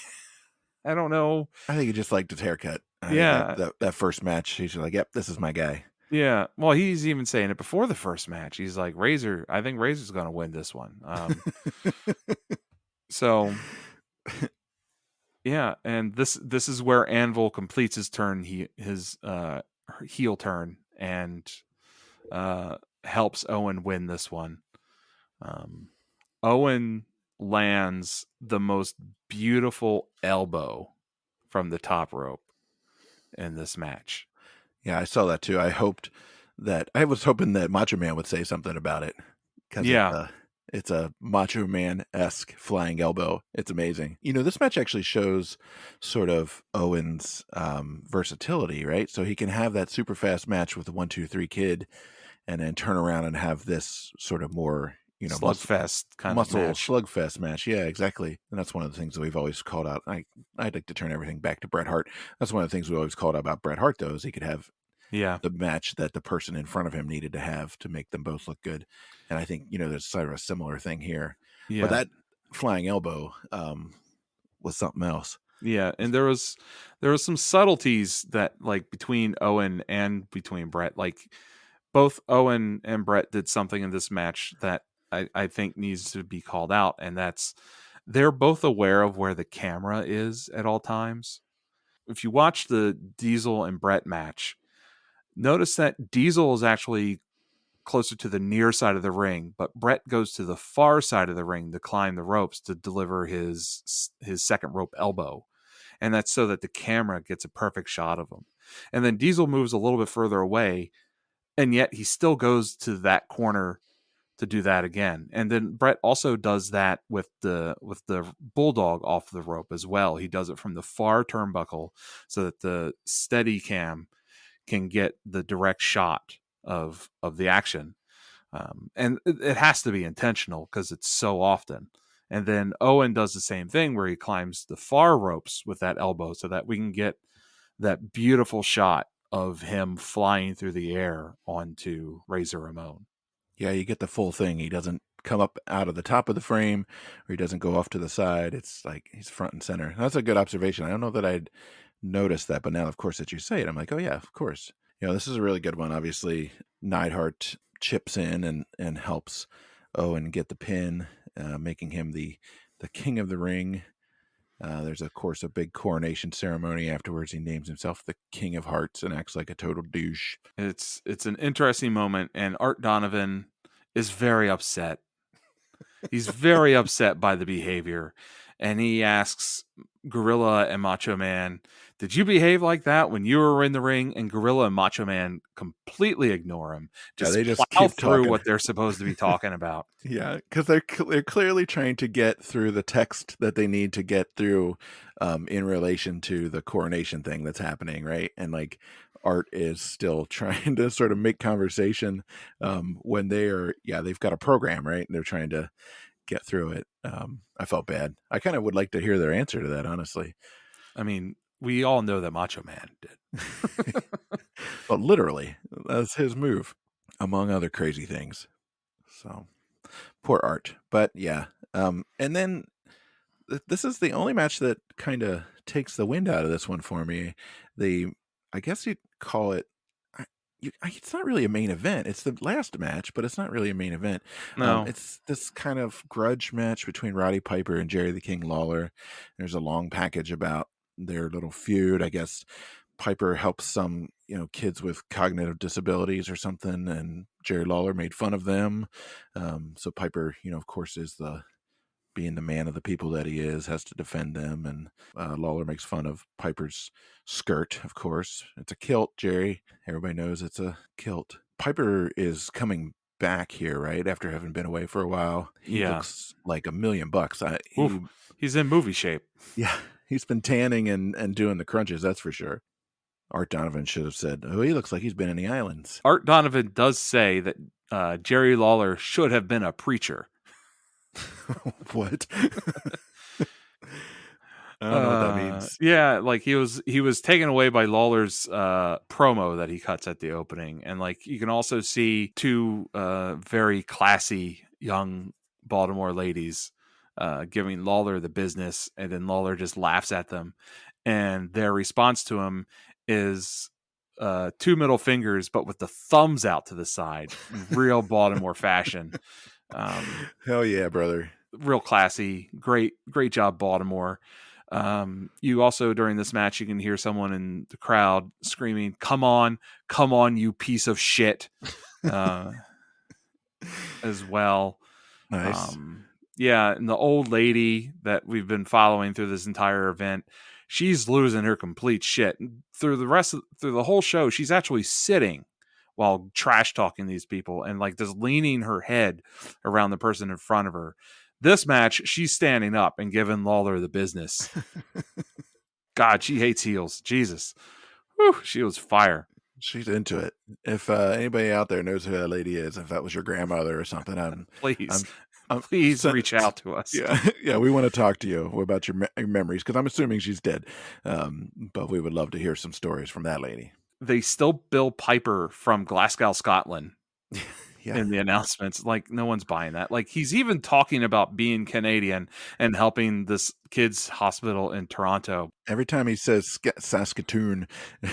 I don't know. I think he just liked his haircut. I think Yeah, that first match, he's like, "Yep, this is my guy." yeah. Well, he's even saying it before the first match. He's like Razor. I think Razor's going to win this one. So yeah, and this is where Anvil completes his turn, his heel turn, and helps Owen win this one. Owen lands the most beautiful elbow from the top rope in this match. Yeah, I saw that too. I was hoping that Macho Man would say something about it because Yeah, it's a Macho Man-esque flying elbow. It's amazing. This match actually shows sort of Owen's versatility, right? So he can have that super fast match with the 1-2-3 Kid, and then turn around and have this sort of more, slugfest kind of muscle match. slugfest match. Yeah, exactly. And that's one of the things that we've always called out. I'd like to turn everything back to Bret Hart. That's one of the things we always called out about Bret Hart, though, is he could have Yeah, the match that the person in front of him needed to have to make them both look good. And I think, there's sort of a similar thing here. But yeah, that flying elbow was something else. yeah. And there was some subtleties that like between Owen and between Brett, like both Owen and Brett did something in this match that I think needs to be called out, and that's they're both aware of where the camera is at all times. If you watch the Diesel and Brett match, notice that Diesel is actually closer to the near side of the ring, but Brett goes to the far side of the ring to climb the ropes to deliver his second rope elbow. And that's so that the camera gets a perfect shot of him. And then Diesel moves a little bit further away, and yet he still goes to that corner to do that again. And then Brett also does that with the bulldog off the rope as well. He does it from the far turnbuckle so that the steady cam can get the direct shot of the action. And it has to be intentional because it's so often. And then Owen does the same thing where he climbs the far ropes with that elbow so that we can get that beautiful shot of him flying through the air onto Razor Ramon. Yeah, you get the full thing. He doesn't come up out of the top of the frame, or he doesn't go off to the side. It's like he's front and center. That's a good observation. I don't know that I'd noticed that, but now, of course, that you say it, I'm like, oh yeah, of course. This is a really good one. Obviously, Neidhart chips in and helps Owen get the pin, making him the king of the ring. There's, of course, a big coronation ceremony afterwards. He names himself the King of Hearts and acts like a total douche. It's an interesting moment, and Art Donovan is very upset. He's very upset by the behavior, and he asks Gorilla and Macho Man, "Did you behave like that when you were in the ring?" And Gorilla and Macho Man completely ignore him, Yeah, they just just plow keep through talking. what they're supposed to be talking about. Yeah, because they're clearly trying to get through the text that they need to get through in relation to the coronation thing that's happening, right? And like Art is still trying to sort of make conversation when they've got a program, right? And they're trying to get through it. I felt bad. I kind of would like to hear their answer to that, honestly. I mean, we all know that Macho Man did. But literally, that's his move, among other crazy things. So poor Art. But yeah. And then this is the only match that kind of takes the wind out of this one for me. I guess you'd call it. It's not really a main event. It's the last match, but it's not really a main event. No, It's this kind of grudge match between Roddy Piper and Jerry the King Lawler. There's a long package about their little feud. I guess Piper helps some kids with cognitive disabilities or something, and Jerry Lawler made fun of them. So Piper, of course, is being the man of the people that he is, has to defend them. And Lawler makes fun of Piper's skirt, of course. It's a kilt, Jerry. Everybody knows it's a kilt. Piper is coming back here, right? After having been away for a while. He Yeah. looks like $1,000,000. Oof. He's in movie shape. Yeah, he's been tanning and doing the crunches, that's for sure. Art Donovan should have said, "Oh, he looks like he's been in the islands." Art Donovan does say that Jerry Lawler should have been a preacher. What? I don't know what that means. Yeah, like he was taken away by Lawler's promo that he cuts at the opening, and like you can also see two very classy young Baltimore ladies giving Lawler the business, and then Lawler just laughs at them, and their response to him is two middle fingers, but with the thumbs out to the side, real Baltimore fashion. Hell yeah, brother. Real classy, great job, Baltimore. You also, during this match, you can hear someone in the crowd screaming, come on, you piece of shit, as well. Nice. Yeah, and the old lady that we've been following through this entire event, she's losing her complete shit. Through the whole show, she's actually sitting while trash talking these people and like just leaning her head around the person in front of her. This match, she's standing up and giving Lawler the business. God, she hates heels. Jesus. Whew, she was fire. She's into it. If anybody out there knows who that lady is, if that was your grandmother or something, please reach out to us. Yeah, we want to talk to you about your memories, because I'm assuming she's dead. But we would love to hear some stories from that lady. They still bill Piper from Glasgow, Scotland. Yeah. In the announcements, like no one's buying that. Like he's even talking about being Canadian and helping this kid's hospital in Toronto. Every time he says Saskatoon,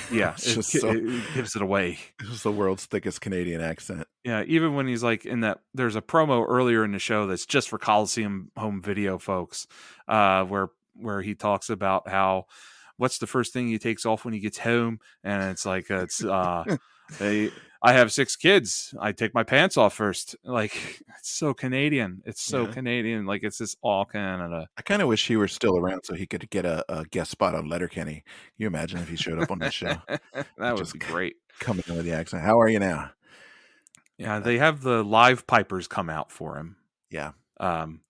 yeah, it gives it away. It's the world's thickest Canadian accent. Yeah, even when he's like in that, there's a promo earlier in the show that's just for Coliseum home video folks, where he talks about how what's the first thing he takes off when he gets home, and it's like I have 6 kids. I take my pants off first. Like, it's so Canadian. It's so Canadian. Like, it's just all Canada. I kind of wish he were still around so he could get a guest spot on Letterkenny. Can you imagine if he showed up on that show? That would be great. Coming in with the accent. How are you now? Yeah, they have the live pipers come out for him. Yeah.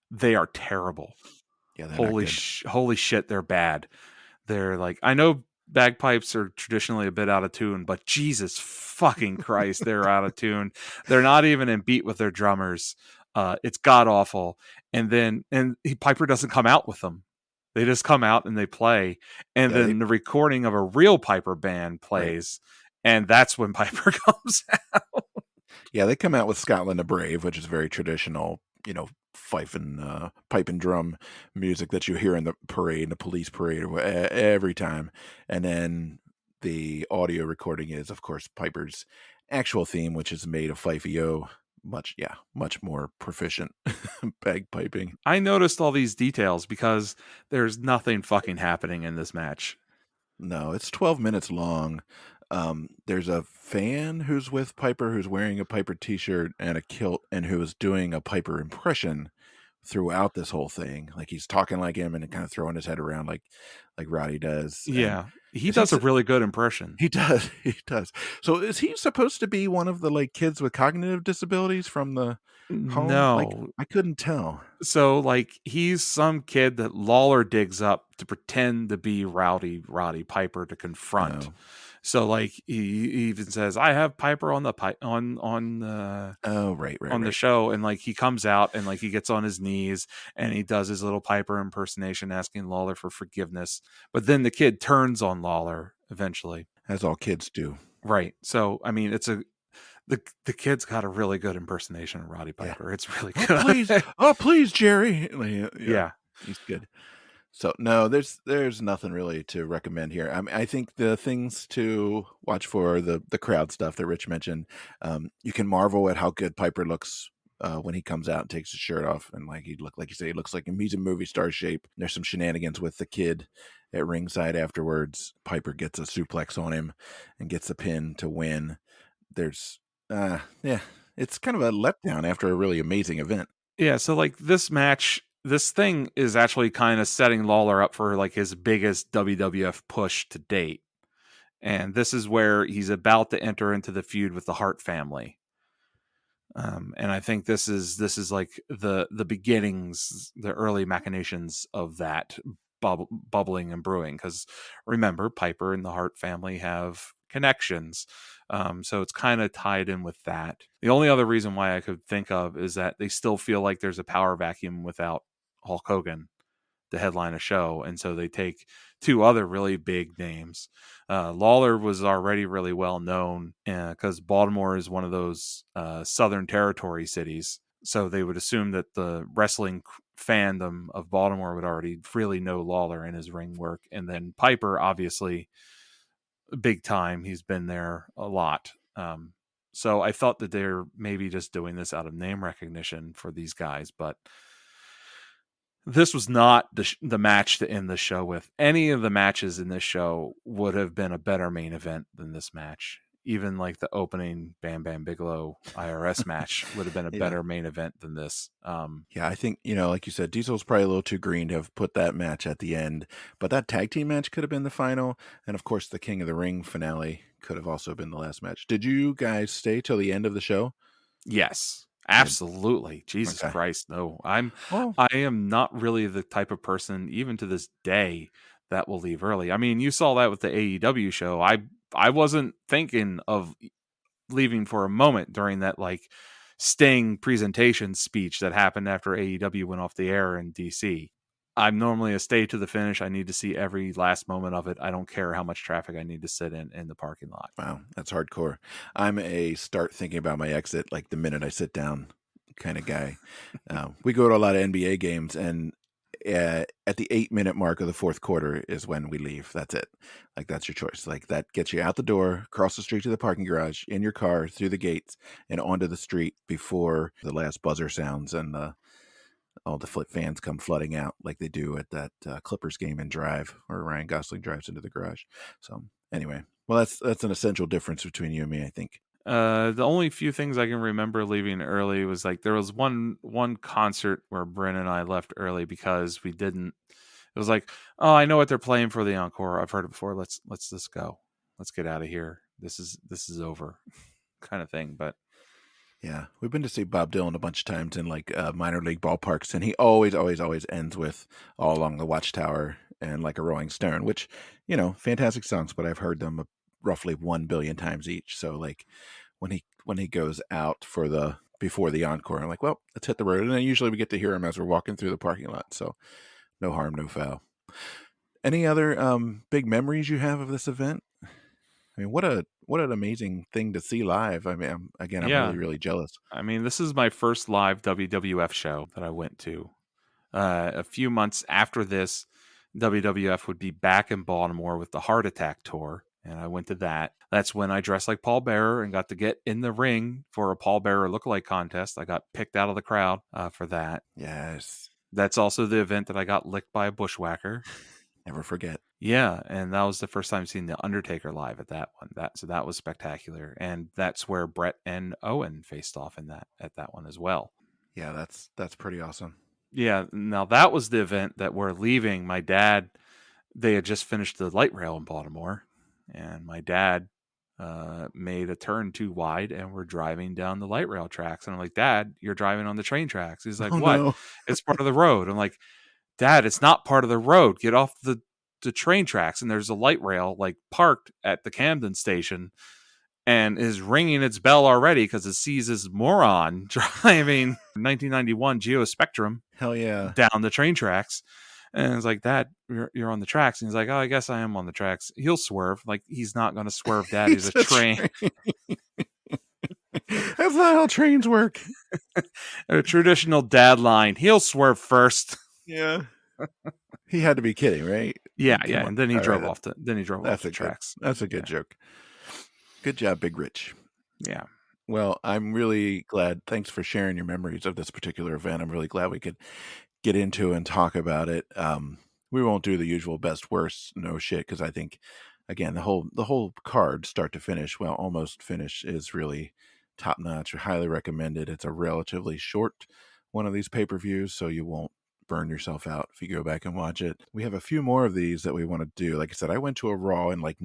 They are terrible. Yeah, holy shit, they're bad. They're like, I know bagpipes are traditionally a bit out of tune, but Jesus fucking Christ, they're out of tune. They're not even in beat with their drummers. It's god awful. And Piper doesn't come out with them. They just come out and they play. And then the recording of a real Piper band plays. Right. And that's when Piper comes out. Yeah, they come out with Scotland the Brave, which is very traditional, fife and pipe and drum music that you hear in the parade, the police parade, every time. And then the audio recording is, of course, Piper's actual theme, which is made of Fife-O, much more proficient bagpiping. I noticed all these details because there's nothing fucking happening in this match. No, it's 12 minutes long. There's a fan who's with Piper who's wearing a Piper t-shirt and a kilt and who is doing a Piper impression throughout this whole thing. Like he's talking like him and kind of throwing his head around like Roddy does. Yeah. He does a really good impression. He does. So is he supposed to be one of the like kids with cognitive disabilities from the home? No. Like, I couldn't tell. So like he's some kid that Lawler digs up to pretend to be Roddy Piper to confront. No. So like he even says, "I have Piper on the the show," and like he comes out and like he gets on his knees and he does his little Piper impersonation, asking Lawler for forgiveness. But then the kid turns on Lawler eventually, as all kids do. Right. So I mean, it's the kid's got a really good impersonation of Roddy Piper. Yeah. It's really good. Please, Jerry. Yeah, he's good. So no, there's nothing really to recommend here. I mean, I think the things to watch for the crowd stuff that Rich mentioned. You can marvel at how good Piper looks when he comes out and takes his shirt off, and like he looks like he's in movie star shape. There's some shenanigans with the kid at ringside afterwards. Piper gets a suplex on him and gets the pin to win. There's it's kind of a letdown after a really amazing event. Yeah, so like this match. This thing is actually kind of setting Lawler up for like his biggest WWF push to date. And this is where he's about to enter into the feud with the Hart family. And I think this is like the beginnings, the early machinations of that bubbling and brewing. Because remember, Piper and the Hart family have connections, so it's kind of tied in with that. The only other reason why I could think of is that they still feel like there's a power vacuum without Hulk Hogan to headline a show, and so they take two other really big names. Lawler was already really well known because Baltimore is one of those Southern Territory cities, so they would assume that the wrestling fandom of Baltimore would already really know Lawler and his ring work, and then Piper, obviously, big time. He's been there a lot. So I thought that they're maybe just doing this out of name recognition for these guys, but this was not the match to end the show with. Any of the matches in this show would have been a better main event than this match. Even like the opening Bam Bam Bigelow IRS match would have been a Yeah. better main event than this. Yeah, I think, like you said, Diesel's probably a little too green to have put that match at the end, but that tag team match could have been the final. And of course, the King of the Ring finale could have also been the last match. Did you guys stay till the end of the show? Yes, You did. absolutely. Jesus Okay. Christ, no. Well, I am not really the type of person, even to this day, that will leave early. I mean, you saw that with the AEW show. I wasn't thinking of leaving for a moment during that like Sting presentation speech that happened after AEW went off the air in DC. I'm normally a stay to the finish. I need to see every last moment of it. I don't care how much traffic I need to sit in the parking lot. wow, that's hardcore. I'm a start thinking about my exit like the minute I sit down kind of guy. We go to a lot of NBA games, and at the 8-minute mark of the fourth quarter is when we leave. That's it. Like, that's your choice. Like, that gets you out the door, across the street to the parking garage, in your car, through the gates, and onto the street before the last buzzer sounds and all the fans come flooding out like they do at that Clippers game in Drive, or Ryan Gosling drives into the garage. So anyway, well, that's an essential difference between you and me, I think. The only few things I can remember leaving early was like there was one concert where Bryn and I left early because we didn't. It was like, oh, I know what they're playing for the encore. I've heard it before. Let's just go. Let's get out of here. This is over, kind of thing. But Yeah, we've been to see Bob Dylan a bunch of times in like minor league ballparks, and he always ends with "All Along the Watchtower" and like a Rolling Stone, which, fantastic songs, but I've heard them roughly 1 billion times each. So like when he goes out for the before the encore, I'm like, well, let's hit the road, and then usually we get to hear him as we're walking through the parking lot. So no harm, no foul. Any other big memories you have of this event? I mean, what an amazing thing to see live. I mean, I'm yeah, really, really jealous. I mean, this is my first live WWF show that I went to. A few months after this, WWF would be back in Baltimore with the Heart Attack tour, and I went to that. That's when I dressed like Paul Bearer and got to get in the ring for a Paul Bearer lookalike contest. I got picked out of the crowd for that. Yes. That's also the event that I got licked by a bushwhacker. Never forget. Yeah, and that was the first time seeing the Undertaker live at that one. That was spectacular, and that's where Brett and Owen faced off in that at that one as well. Yeah, that's pretty awesome. Yeah, now that was the event that we're leaving. My dad, they had just finished the light rail in Baltimore, and my dad made a turn too wide, and we're driving down the light rail tracks. And I'm like, Dad, you're driving on the train tracks. He's like, Oh what? no. It's part of the road. I'm like, Dad, it's not part of the road. Get off the train tracks. And there's a light rail like parked at the Camden station and is ringing its bell already because it sees this moron driving 1991 Geo Spectrum Hell yeah. down the train tracks. And it's like, Dad, you're on the tracks. And he's like, oh, I guess I am on the tracks. He'll swerve. Like, he's not going to swerve, Dad. He's a train. That's not how trains work. A traditional dad line. He'll swerve first. Yeah. He had to be kidding, right? Yeah, Come yeah. on. And then he All drove right. off the tracks. That's a good joke. Good job, Big Rich. Yeah. Well, I'm really glad. Thanks for sharing your memories of this particular event. I'm really glad we could get into and talk about it. We won't do the usual best worst no shit, because I think, again, the whole card start to finish, well, almost finish, is really top notch. Highly recommended. It's a relatively short one of these pay-per-views, so you won't burn yourself out if you go back and watch it. We have a few more of these that we want to do. Like I said, I went to a Raw in like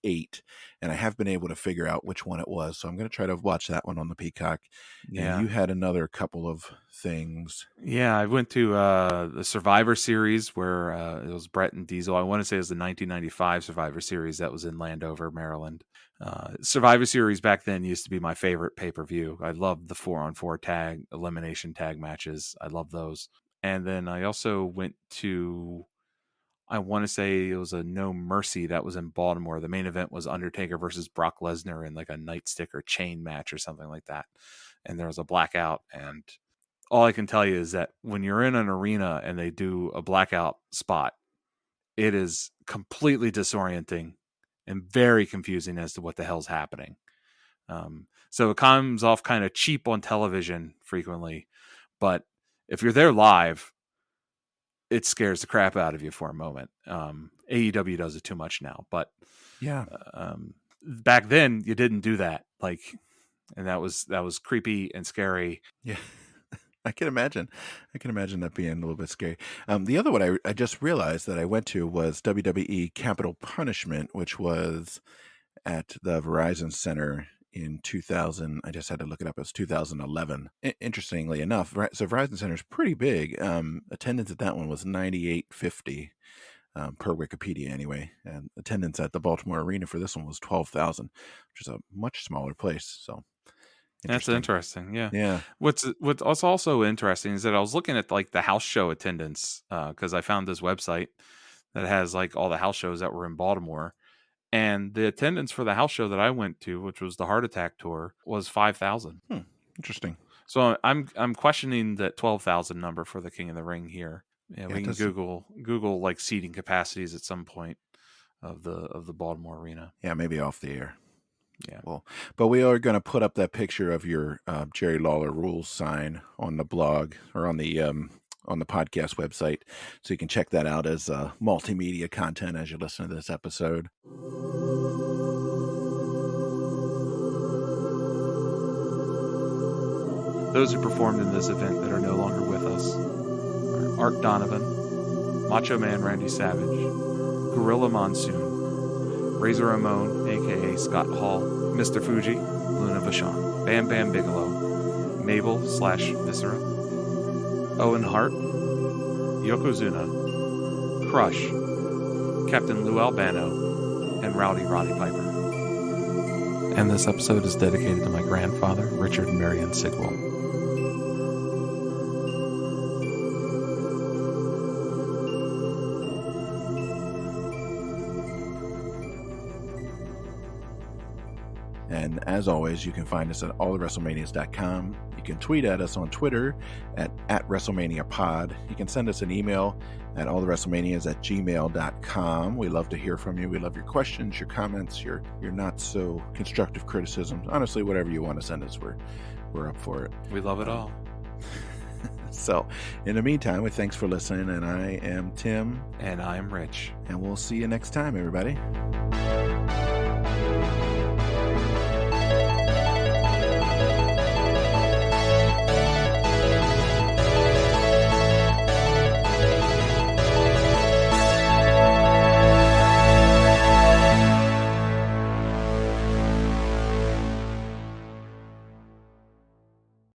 8, and I have been able to figure out which one it was. So I'm going to try to watch that one on the Peacock. Yeah. And you had another couple of things. Yeah, I went to the Survivor Series where it was Brett and Diesel. I want to say it was the 1995 Survivor Series that was in Landover, Maryland. Survivor Series back then used to be my favorite pay-per-view. I loved the 4-on-4 tag, elimination tag matches. I love those. And then I also went to, I want to say it was a No Mercy that was in Baltimore. The main event was Undertaker versus Brock Lesnar in like a nightstick or chain match or something like that. And there was a blackout, and all I can tell you is that when you're in an arena and they do a blackout spot, it is completely disorienting and very confusing as to what the hell's happening. So it comes off kind of cheap on television frequently, but if you're there live, it scares the crap out of you for a moment. AEW does it too much now, but Yeah. Back then you didn't do that. And that was creepy and scary. Yeah. I can imagine that being a little bit scary. The other one I just realized that I went to was WWE Capital Punishment, which was at the Verizon Center in 2000. I just had to look it up. It was 2011. Interestingly enough, so Verizon Center is pretty big. Attendance at that one was 9,850 per Wikipedia anyway. And attendance at the Baltimore Arena for this one was 12,000, which is a much smaller place. So that's interesting. Yeah. Yeah. What's also interesting is that I was looking at like the house show attendance because I found this website that has like all the house shows that were in Baltimore, and the attendance for the house show that I went to, which was the Heart Attack tour, was 5,000. Interesting. So I'm questioning that 12,000 number for the King of the Ring here. Yeah, we can Google like seating capacities at some point of the Baltimore Arena. Yeah, maybe off the air. Yeah. Well, but we are going to put up that picture of your Jerry Lawler Rules sign on the blog or on the podcast website, so you can check that out as multimedia content as you listen to this episode. Those who performed in this event that are no longer with us are Art Donovan, Macho Man Randy Savage, Gorilla Monsoon, Razor Ramon, a.k.a. Scott Hall, Mr. Fuji, Luna Vachon, Bam Bam Bigelow, Mabel/Viscera, Owen Hart, Yokozuna, Crush, Captain Lou Albano, and Rowdy Roddy Piper. And this episode is dedicated to my grandfather, Richard Marion Sigwell. And as always, you can find us at allthewrestlemanias.com. You can tweet at us on Twitter at WrestleManiaPod. You can send us an email at allthewrestlemanias@gmail.com. We love to hear from you. We love your questions, your comments, your not so constructive criticisms. Honestly, whatever you want to send us, we're up for it. We love it all. So, in the meantime, thanks for listening. And I am Tim. And I am Rich. And we'll see you next time, everybody.